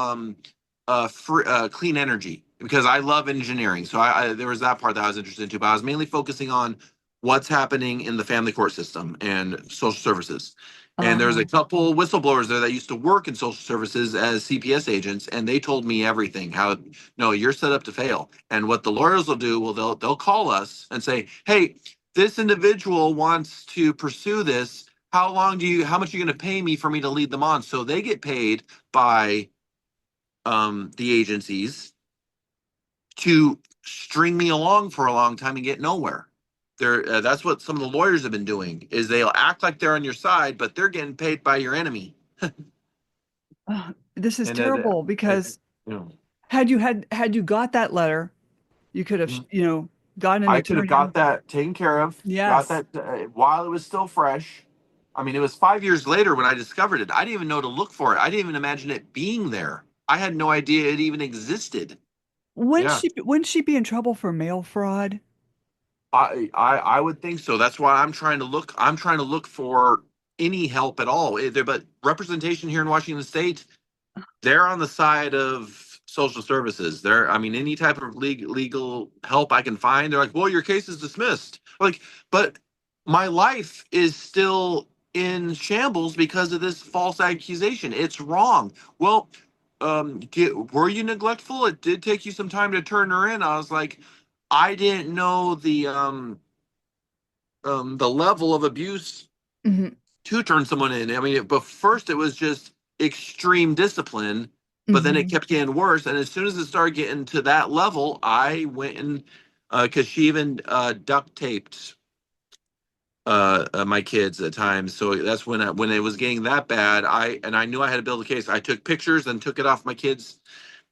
clean energy because I love engineering. So there was that part that I was interested in too, but I was mainly focusing on what's happening in the family court system and social services. And there was a Uh-huh. couple whistleblowers there that used to work in social services as CPS agents, and they told me everything. How no, you're set up to fail. And what the lawyers will do, well, they'll call us and say, "Hey, this individual wants to pursue this. How much are you going to pay me for me to lead them on?" So they get paid by the agencies to string me along for a long time and get nowhere. That's what some of the lawyers have been doing is they'll act like they're on your side, but they're getting paid by your enemy. This is And terrible because you know, had you got that letter, you could have, mm, gotten an I could have attorney. got that taken care of, got Yes. that while it was still fresh. I mean, it was 5 years later when I discovered it. I didn't even know to look for it. I didn't even imagine it being there. I had no idea it even existed. Yeah. Wouldn't she be in trouble for mail fraud? I would think so. That's why I'm trying to look. I'm trying to look for any help at all. But representation here in Washington State, they're on the side of social services. I mean, any type of legal help I can find, they're like, "Well, your case is dismissed." Like, but my life is still in shambles because of this false accusation. It's wrong. Well, were you neglectful? It did take you some time to turn her in. I was like, I didn't know the level of abuse Hmm. to turn someone in. I mean, but first it was just extreme discipline, but then it Hmm. kept getting worse. And as soon as it started getting to that level, I went and because she even duct taped my kids at times. So that's when it was getting that bad. I knew I had to build a case. I took pictures and took it off my kids.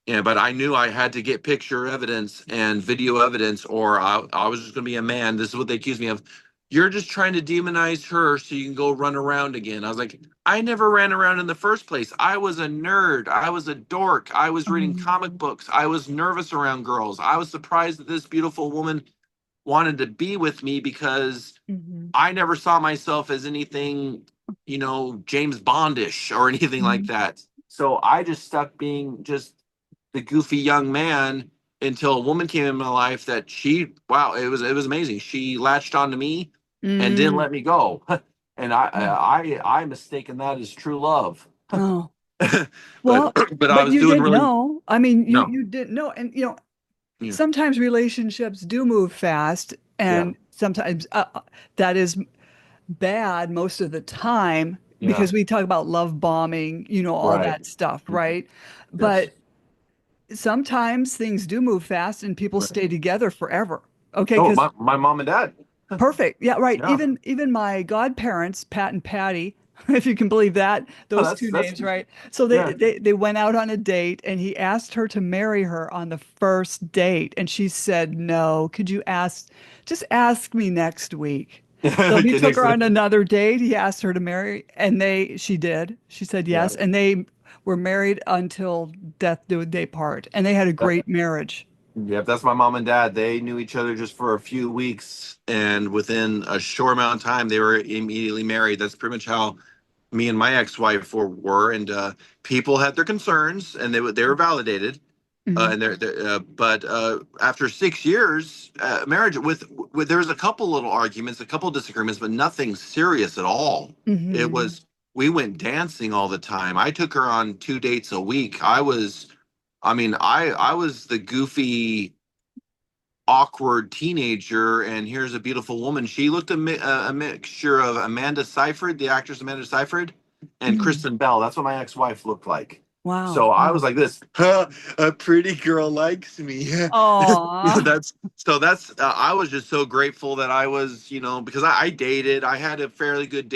Yeah, but I knew I had to get picture evidence and video evidence, or I was just going to be a man. This is what they accused me of. You're just trying to demonize her so you can go run around again. I was like, I never ran around in the first place. I was a nerd. I was a dork. I was reading comic books. I was nervous around girls. I was surprised that this beautiful woman wanted to be with me because Hmm. I never saw myself as anything, James Bondish or anything like Hmm. that. So I just stuck being just the goofy young man until a woman came in my life that wow, it was amazing. She latched onto me and didn't Mm. let me go. And I mistaken that as true love. Oh, but well, but I but was you doing didn't really know. I mean, you no. you didn't know, and Yeah. sometimes relationships do move fast, Yeah. and sometimes that is bad most of the time Yeah. because we talk about love bombing, all Right. that stuff, right? Yes. But sometimes things do move fast and people Right. stay together forever. Okay, Oh, because my mom and dad. perfect. Yeah, right. Yeah. Even my godparents, Pat and Patty, if you can believe that, Oh, those two that's names, right? So yeah. they went out on a date and he asked her to marry her on the first date and she said no. Could you just ask me next week? So he Okay, took next. her on another date. He asked her to marry and she did. She said Yeah. yes. And they were married until death do they part, and they had a great marriage. Yep, that's my mom and dad. They knew each other just for a few weeks, and within a short amount of time, they were immediately married. That's pretty much how me and my ex-wife were. And people had their concerns, and they were validated. Hmm. But after 6 years, marriage with there was a couple little arguments, a couple disagreements, but nothing serious at all. It Hmm. was we went dancing all the time. I took her on 2 dates a week. I was the goofy, awkward teenager, and here's a beautiful woman. She looked a mixture of Amanda Seyfried, the actress Amanda Seyfried, and Hmm. Kristen Bell. That's what my ex-wife looked like. Wow. So I was Wow. like this, huh, a pretty girl likes me. Aw. I was just so grateful that I was, because I dated. I had a fairly good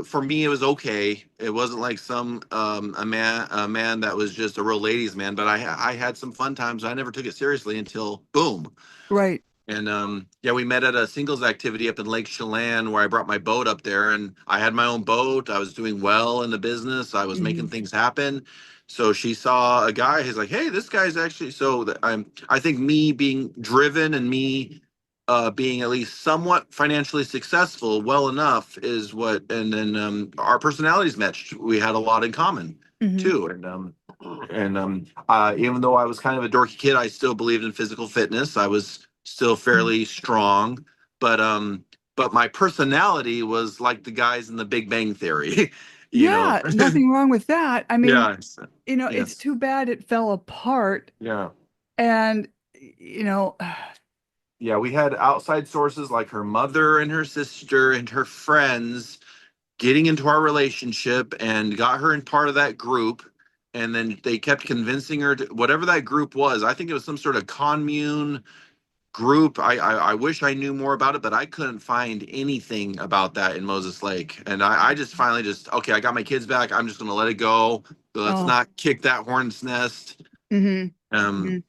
for me, it was okay. It wasn't like some a man that was just a real ladies' man. But I had some fun times. I never took it seriously until boom. Right. And yeah, we met at a singles activity up in Lake Chelan where I brought my boat up there, and I had my own boat. I was doing well in the business. I was making Hmm. things happen. So she saw a guy. He's like, "Hey, this guy's actually." I think me being driven and me being at least somewhat financially successful, well enough, is what. And then our personalities matched. We had a lot in common Hmm. too. Even though I was kind of a dorky kid, I still believed in physical fitness. I was still fairly strong, but my personality was like the guys in the Big Bang Theory, you know. Yeah, nothing wrong with that. I mean, Yes, it's yes, too bad it fell apart. yeah, And, you know, yeah. We had outside sources like her mother and her sister and her friends getting into our relationship and got her in part of that group. And then they kept convincing her to whatever that group was. I think it was some sort of commune group. I wish I knew more about it, but I couldn't find anything about that in Moses Lake. And I just finally just okay, I got my kids back. I'm just gonna let it go. Let's oh, not kick that hornet's nest. hmm. Um,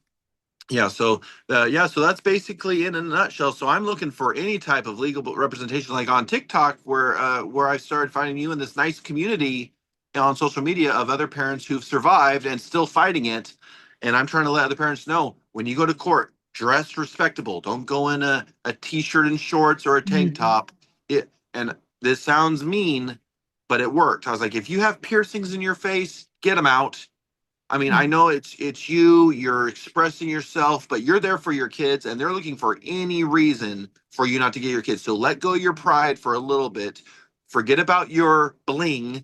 Hmm. so that's basically in a nutshell. So I'm looking for any type of legal representation, like on TikTok, where I started finding you in this nice community on social media of other parents who've survived and still fighting it. And I'm trying to let other parents know when you go to court, dress respectable. Don't go in a t-shirt and shorts or a tank Hmm. top. It and this sounds mean, but it worked. I was like, if you have piercings in your face, get them out. I mean, I know it's you're expressing yourself, but you're there for your kids and they're looking for any reason for you not to get your kids. So let go of your pride for a little bit. Forget about your bling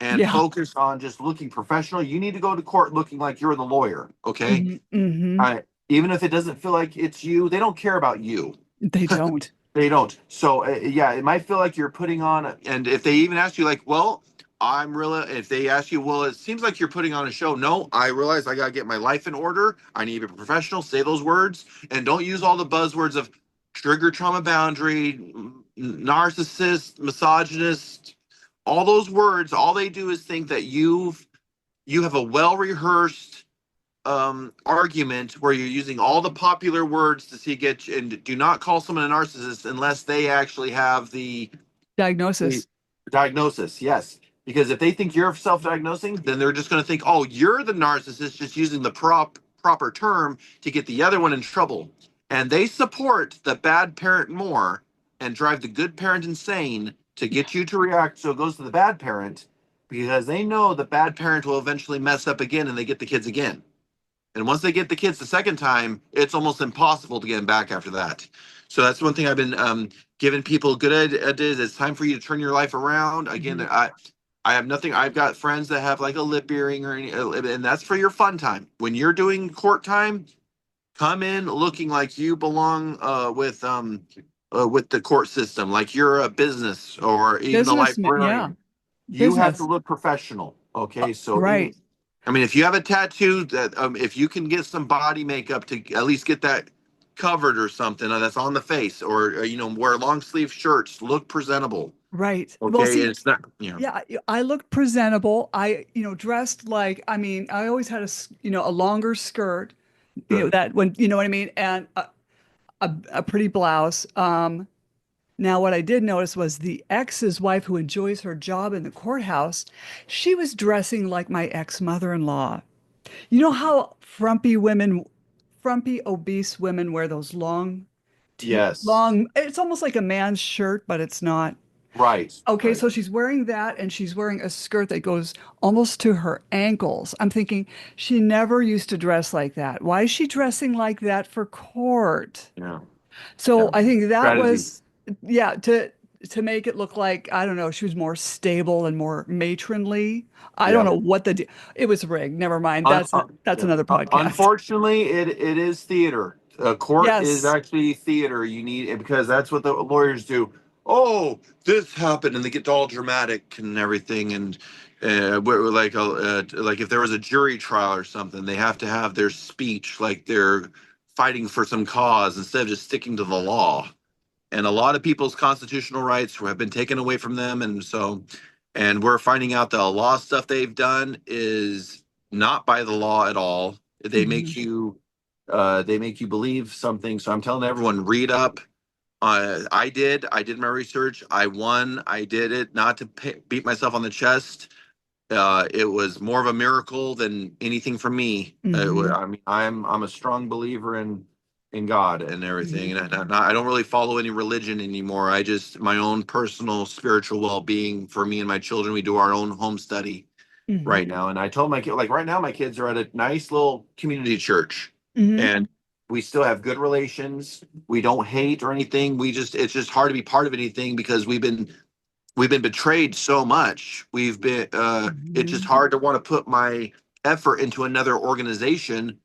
and Yeah. focus on just looking professional. You need to go to court looking like you're the lawyer, okay? Hmm. Hmm. Even if it doesn't feel like it's you, they don't care about you. They don't. They don't. So yeah, it might feel like you're putting on. And if they even ask you, like, well, I'm really. If they ask you, well, it seems like you're putting on a show. No, I realize I gotta get my life in order. I need to be professional. Say those words and don't use all the buzzwords of trigger trauma boundary, narcissist, misogynist. All those words. All they do is think that you have a well rehearsed argument where you're using all the popular words to see get you, and do not call someone a narcissist unless they actually have the Diagnosis. diagnosis. Yes, because if they think you're self-diagnosing, then they're just going to think, oh, you're the narcissist, just using the proper term to get the other one in trouble. And they support the bad parent more and drive the good parent insane to get you to react. So it goes to the bad parent because they know the bad parent will eventually mess up again and they get the kids again. And once they get the kids the second time, it's almost impossible to get them back after that. So that's one thing I've been giving people good ideas. It's time for you to turn your life around. Again, Hmm. I have nothing. I've got friends that have like a lip earring or any, and that's for your fun time. When you're doing court time, come in looking like you belong with the court system, like you're a business or even the Businessman. Yeah. librarian. You have to Business. look professional. Okay, so Right. I mean, if you have a tattoo, that if you can get some body makeup to at least get that covered or something that's on the face, or wear long sleeve shirts, look presentable. Right. Well, Okay, see, it's not yeah, I looked presentable. Dressed like, I mean, I always had a longer skirt, good. that when, you know what I mean? And a pretty blouse. Now, what I did notice was the ex's wife, who enjoys her job in the courthouse, she was dressing like my ex-mother-in-law. You know how frumpy, obese women wear those Yes. long, it's almost like a man's shirt, but it's not. Right. Okay, Right. so she's wearing that and she's wearing a skirt that goes almost to her ankles. I'm thinking she never used to dress like that. Why is she dressing like that for court? Yeah. So Yeah. I think that Strategy. was, yeah, to make it look like, I don't know, she was more stable and more matronly. I don't Yeah. know what it was rigged. Never mind. Un That's yeah. another podcast. Unfortunately, it is theater. Court is Yes. actually theater. You need because that's what the lawyers do. Oh, this happened, and they get all dramatic and everything. And like if there was a jury trial or something, they have to have their speech like they're fighting for some cause instead of just sticking to the law. And a lot of people's constitutional rights have been taken away from them, and we're finding out that a lot of stuff they've done is not by the law at all. They Mhm. make you they make you believe something. So I'm telling everyone, read up. I did my research. I won. I did it not to beat myself on the chest. It was more of a miracle than anything for me. Mhm. I mean, I'm a strong believer in God and everything, Mhm. and I don't really follow any religion anymore. I just my own personal spiritual well being for me and my children. We do our own home study Mhm. right now, and I told my kid like right now my kids are at a nice little community church, Mhm. and we still have good relations. We don't hate or anything. We just it's just hard to be part of anything because we've been betrayed so much. It's just Mhm. hard to want to put my effort into another organization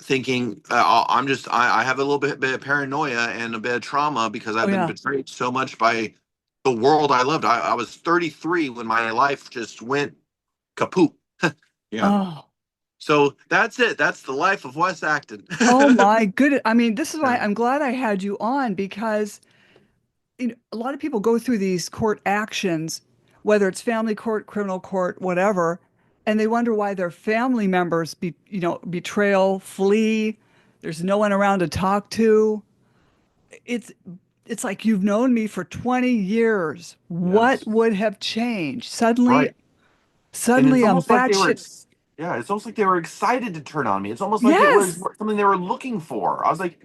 thinking I have a little bit of paranoia and a bit of trauma because Oh I've been yeah. betrayed so much by the world I loved. I was 33 when my life just went kaput. Yeah. Oh. So that's it. That's the life of Wes Acton. Oh my goodness. I mean, this is why Yeah. I'm glad I had you on because a lot of people go through these court actions, whether it's family court, criminal court, whatever, and they wonder why their family members betrayal, flee. There's no one around to talk to. It's it's like you've known me for 20 years. What Yes. would have changed? Suddenly, Right. And it's suddenly I'm almost like they were batshit. yeah, it's almost like they were excited to turn on me. It's almost like it was Yes. something they were looking for. I was like,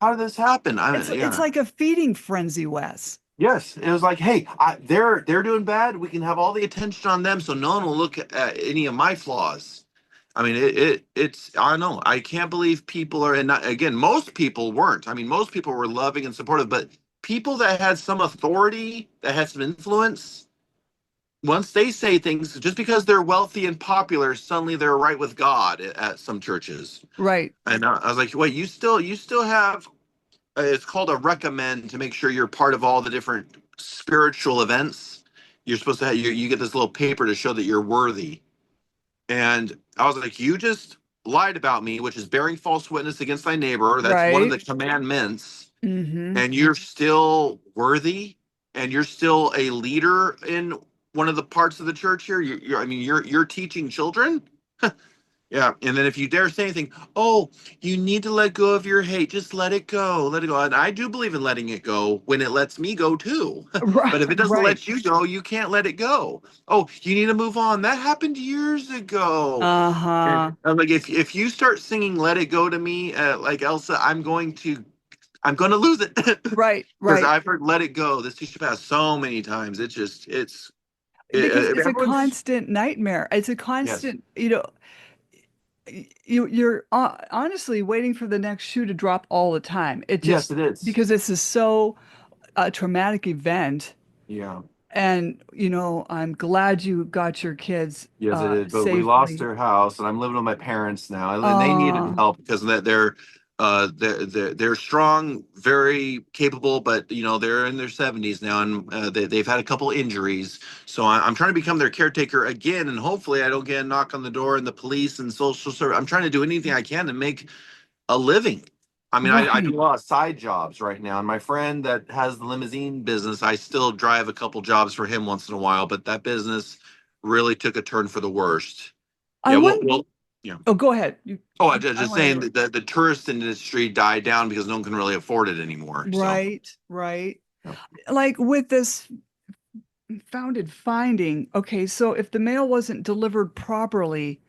how did this happen? It's Yeah. like a feeding frenzy, Wes. Yes, it was like, hey, they're doing bad. We can have all the attention on them, so no one will look at any of my flaws. I mean, it's I don't know. I can't believe people are, and not, again, most people weren't. I mean, most people were loving and supportive, but people that had some authority, that had some influence, once they say things, just because they're wealthy and popular, suddenly they're right with God at some churches. Right. And I was like, wait, you still have it's called a recommend to make sure you're part of all the different spiritual events. You're supposed to have you get this little paper to show that you're worthy. And I was like, you just lied about me, which is bearing false witness against thy neighbor. That's one of Right. the commandments. Hmm. And you're still worthy, and you're still a leader in one of the parts of the church here. I mean, you're teaching children. Yeah, and then if you dare say anything, oh, you need to let go of your hate. Just let it go. Let it go. And I do believe in letting it go when it lets me go too. Right. But if it doesn't Right. let you go, you can't let it go. Oh, you need to move on. That happened years ago. And Uh-huh. I'm like, if you start singing "Let It Go" to me, like Elsa, I'm going to lose it Right. because Right. I've heard "Let It Go." This teacher pass so many times. It's just Because it's a everyone's constant nightmare. It's a yes, constant, you're honestly waiting for the next shoe to drop all the time. It yes, just it is. because this is so a traumatic event, Yeah. and I'm glad you got your kids Yes, it is. But we lost safely. their house, and I'm living with my parents now, and they needed Uh, help because they're strong, very capable, but they're in their 70s now, and they've had a couple injuries. So I'm trying to become their caretaker again, and hopefully I don't get a knock on the door and the police and social service. I'm trying to do anything I can to make a living. I mean, I do right. a lot of side jobs right now, and my friend that has the limousine business, I still drive a couple jobs for him once in a while, but that business really took a turn for the worst. I Yeah, want. yeah. Oh, go ahead. Oh, I just I don't just want to saying interrupt. that the tourist industry died down because no one can really afford it anymore. So Right. Right. Yeah. Like with this founded finding, okay, so if the mail wasn't delivered properly,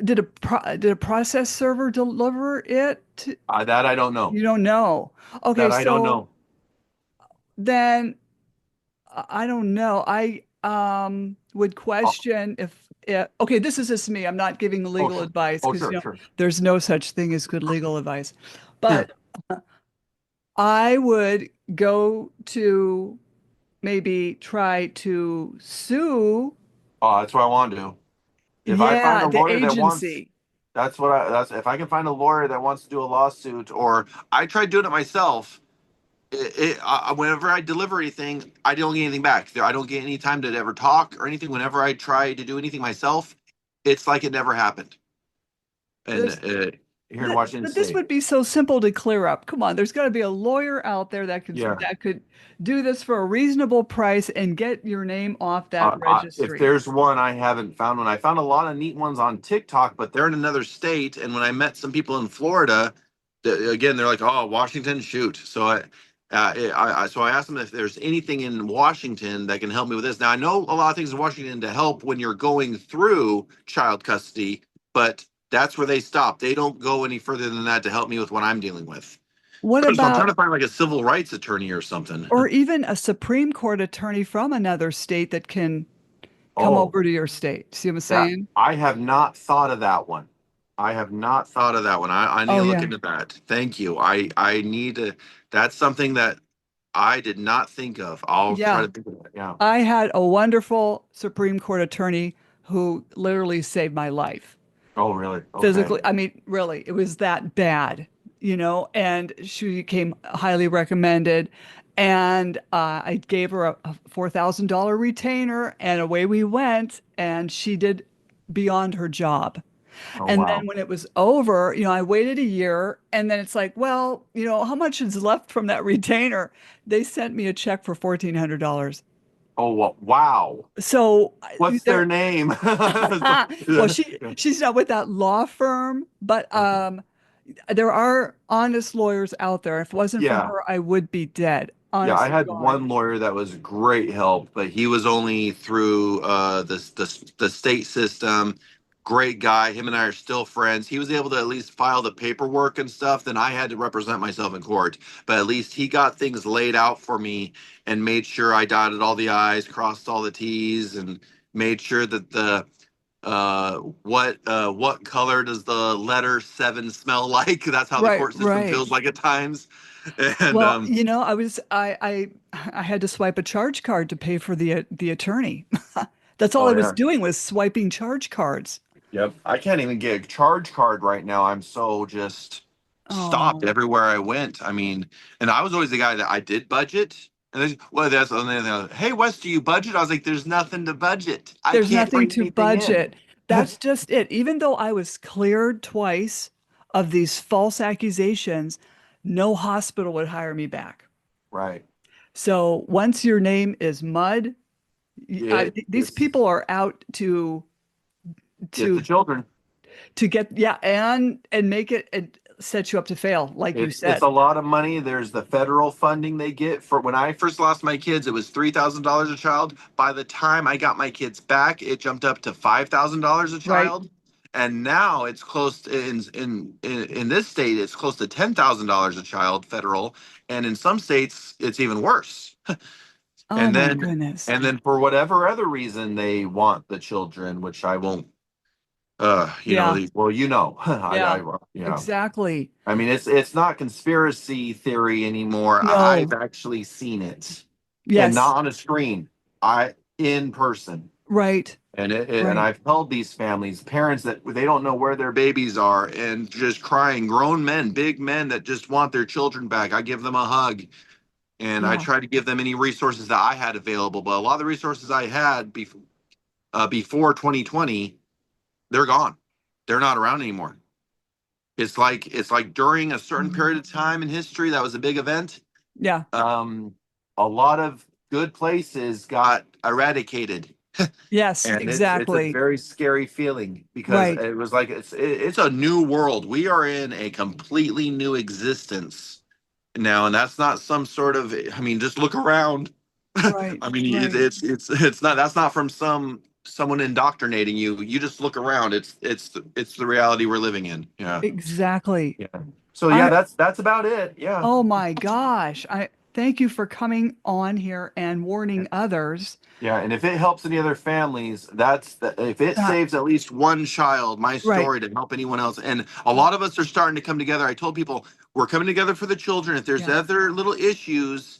did a process server deliver it? That I don't know. You don't know. Okay, That I don't so know. then I don't know. I would Oh, question if it, okay, this is just me. I'm not giving oh, legal sure. advice Oh, because sure, sure. there's no such thing as good legal advice. Yeah. But I would go to maybe try to sue, Oh, that's what I want to do. If I find yeah, a the lawyer that wants, agency. that's if I can find a lawyer that wants to do a lawsuit, or I tried doing it myself. Whenever I deliver anything, I don't get anything back. I don't get any time to ever talk or anything. Whenever I try to do anything myself, it's like it never happened. And This here in Washington but this State, would be so simple to clear up. Come on, there's got to be a lawyer out there yeah. that could do this for a reasonable price and get your name off that If registry. there's one, I haven't found one. I found a lot of neat ones on TikTok, but they're in another state. And when I met some people in Florida, again, they're like, "Oh, Washington, shoot." So I asked them if there's anything in Washington that can help me with this. Now I know a lot of things in Washington to help when you're going through child custody, but that's where they stop. They don't go any further than that to help me with what I'm dealing with. What So I'm trying about, to find like a civil rights attorney or something. or even a Supreme Court attorney from another state that can come Oh. over to your state? See what I'm That saying? I have not thought of that one. I have not thought of that one. I need Oh to look yeah. into that. Thank you. I need to. That's something that I did not think of. I'll try Yeah. to think of that. Yeah. I had a wonderful Supreme Court attorney who literally saved my life. Oh, really? Okay. Physically, I mean, really, it was that bad, and she came highly recommended. And I gave her a $4,000 retainer, and away we went. And she did beyond her job. Oh, And then wow. when it was over, I waited a year, and then it's like, well, how much is left from that retainer? They sent me a check for $1,400. Oh, wow. So What's their there, name? well, Yeah. she's not with that law firm, but Okay. there are honest lawyers out there. If it wasn't for Yeah. her, I would be dead. Yeah, Honest I to had God. one lawyer that was great help, but he was only through the state system. Great guy. Him and I are still friends. He was able to at least file the paperwork and stuff. Then I had to represent myself in court, but at least he got things laid out for me and made sure I dotted all the I's, crossed all the T's, and made sure that the what color does the letter seven smell like? That's how the Right, court system right. feels like at times. And Well, I had to swipe a charge card to pay for the attorney. That's all oh I was yeah. doing was swiping charge cards. Yep. I can't even get a charge card right now. I'm so just stopped Oh, everywhere I went. I mean, and I was always the guy that I did budget. And that's and then they're like, hey, Wes, do you budget? I was like, there's nothing to budget. I there's can't nothing bring to anything in. budget. That's just it. Even though I was cleared twice of these false accusations, no hospital would hire me back. Right. So once your name is mud, these It's people are out get the to children. get, yeah, and make it and set you up to fail, like you It's said. a lot of money. There's the federal funding they get for when I first lost my kids, it was $3,000 a child. By the time I got my kids back, it jumped up to $5,000 a Right. child. And now it's close to, in this state, it's close to $10,000 a child federal. And in some states, it's even worse. Oh And my then goodness. and then for whatever other reason they want the children, which I won't Yeah. well, I Yeah. you know. Exactly. I mean, it's not conspiracy theory anymore. I've No. actually seen it, and Yes. not on a screen. I in person, Right. and Right. I've held these families, parents that they don't know where their babies are, and just crying, grown men, big men that just want their children back. I give them a hug, and I Yeah. try to give them any resources that I had available. But a lot of the resources I had before 2020, they're gone. They're not around anymore. It's like during a certain period of time in history that was a big event. Yeah. Um, a lot of good places got eradicated, Yes, and it's a exactly. very scary feeling because Right. it was like it's a new world. We are in a completely new existence, now, and that's not some sort of, I mean, just look around. Right, I mean, right. it's not, that's not from someone indoctrinating you. You just look around. It's the reality we're living in. Yeah. Exactly. Yeah. So yeah, I that's about it. Yeah. Oh my gosh. I thank you for coming on here and warning others. Yeah, and if it helps any other families, if it That saves at least one child, my right. story to help anyone else. And a lot of us are starting to come together. I told people we're coming together for the children. If there's Yeah. other little issues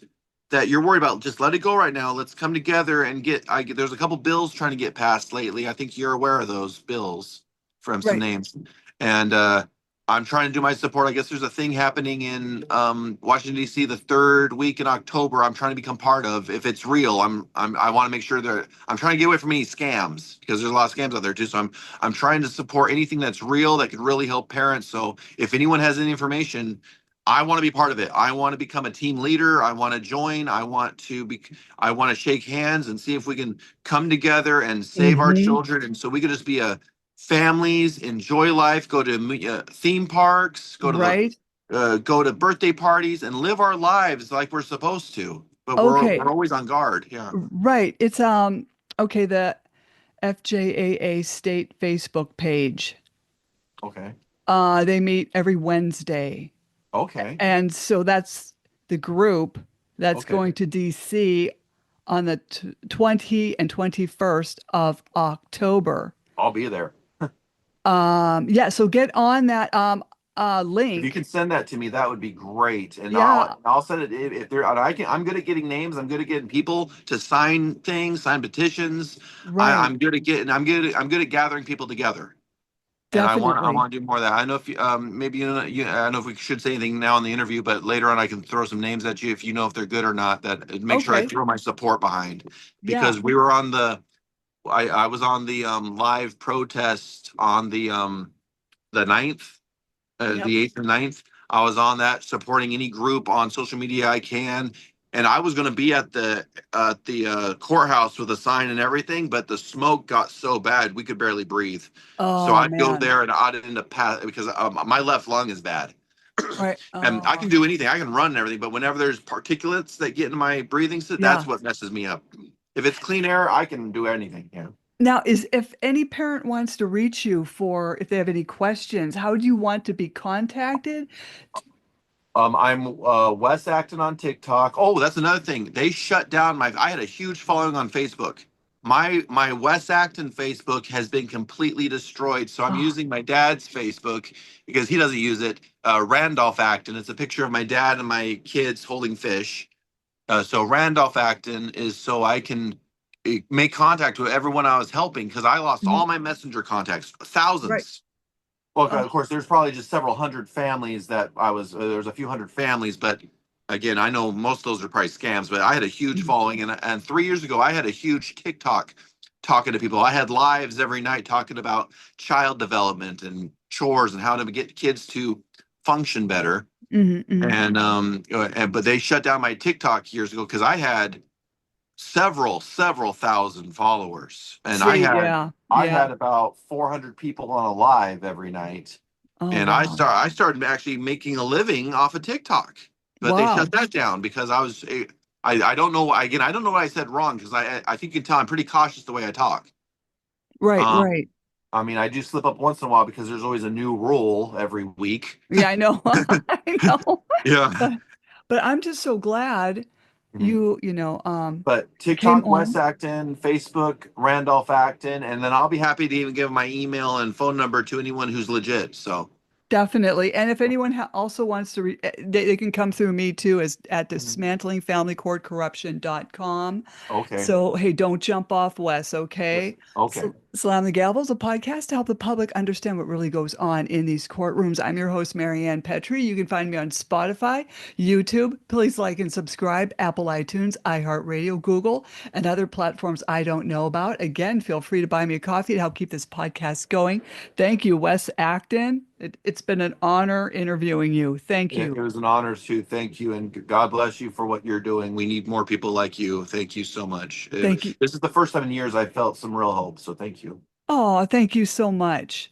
that you're worried about, just let it go right now. Let's come together and there's a couple bills trying to get passed lately. I think you're aware of those bills from some Right. names. And I'm trying to do my support. I guess there's a thing happening in Washington D.C. the third week in October. I'm trying to become part of. If it's real, I want to make sure that I'm trying to get away from any scams because there's a lot of scams out there too. So I'm trying to support anything that's real that could really help parents. So if anyone has any information, I want to be part of it. I want to become a team leader. I want to join. I want to shake hands and see if we can come together and save our Hmm. children. And so we could just be a families enjoy life, go to theme parks, Right. go to birthday parties, and live our lives like we're supposed to. But we're Okay. always on guard. Yeah. Right. It's okay, the FJAA state Facebook page. Okay. They meet every Wednesday. Okay. And so that's the group that's Okay. going to DC on the 20 and 21st of October. I'll be there. Yeah, so get on that If you link. can send that to me, that would be great. And Yeah, I'll send it if there. And I'm good at getting names. I'm good at getting people to sign things, sign petitions. right. I'm good at getting. I'm good at gathering people together. And I Definitely. want to do more of that. I know if you maybe I don't know if we should say anything now in the interview, but later on I can throw some names at you if you know if they're good or not. That make sure I Okay. throw my support behind Yeah. because we were on the I was on the live protest on the ninth, Yep. the 8th and ninth. I was on that supporting any group on social media I can. And I was going to be at the courthouse with a sign and everything, but the smoke got so bad we could barely breathe. So Oh I'd go man. there and I'd end up because my left lung is bad, Right. and I can do anything. I can run and everything, but whenever there's particulates that get into my breathing, that's Yeah. what messes me up. If it's clean air, I can do anything. Yeah. Now, is if any parent wants to reach you for if they have any questions, how do you want to be contacted? I'm Wes Acton on TikTok. Oh, that's another thing. They shut down my. I had a huge following on Facebook. My Wes Acton Facebook has been completely destroyed. So I'm Oh, using my dad's Facebook because he doesn't use it. Randolph Acton. It's a picture of my dad and my kids holding fish. So Randolph Acton is so I can make contact with everyone I was helping because I lost mhm. all my messenger contacts, Right. thousands. Well, Oh, of course, there's probably just several hundred families that I was. There's a few hundred families, but again, I know most of those are probably scams. But I had a huge mhm. following, and 3 years ago, I had a huge TikTok talking to people. I had lives every night talking about child development and chores and how to get kids to function better. Mhm, mhm. But they shut down my TikTok years ago because I had several thousand followers, and See, yeah, I yeah. had about 400 people on a live every night, Oh, and wow. I started actually making a living off of TikTok, but they shut Wow. that down because I don't know, again, I don't know what I said wrong because I think you can tell I'm pretty cautious the way I talk. Right, Um, right. I mean, I do slip up once in a while because there's always a new rule every week. Yeah, I know. I know. Yeah. But but I'm just so glad Mhm. But came TikTok, Wes on. Acton, Facebook, Randolph Acton, and then I'll be happy to even give my email and phone number to anyone who's legit. So, Definitely. And if anyone ha also wants to they can come through me too as at mhm. dismantlingfamilycourtcorruption.com. Okay, So, hey, don't jump off, Wes, yes, okay? okay. So, Slam the Gavel is a podcast to help the public understand what really goes on in these courtrooms. I'm your host, Marianne Petrie. You can find me on Spotify, YouTube. Please like and subscribe, Apple iTunes, iHeartRadio, Google, and other platforms I don't know about. Again, feel free to buy me a coffee to help keep this podcast going. Thank you, Wes Acton. It's been an honor interviewing you. Thank It you. was an honor to thank you, and God bless you for what you're doing. We need more people like you. Thank you so much. Thank you. This is the first time in years I felt some real hope. So, thank you. Oh, thank you so much.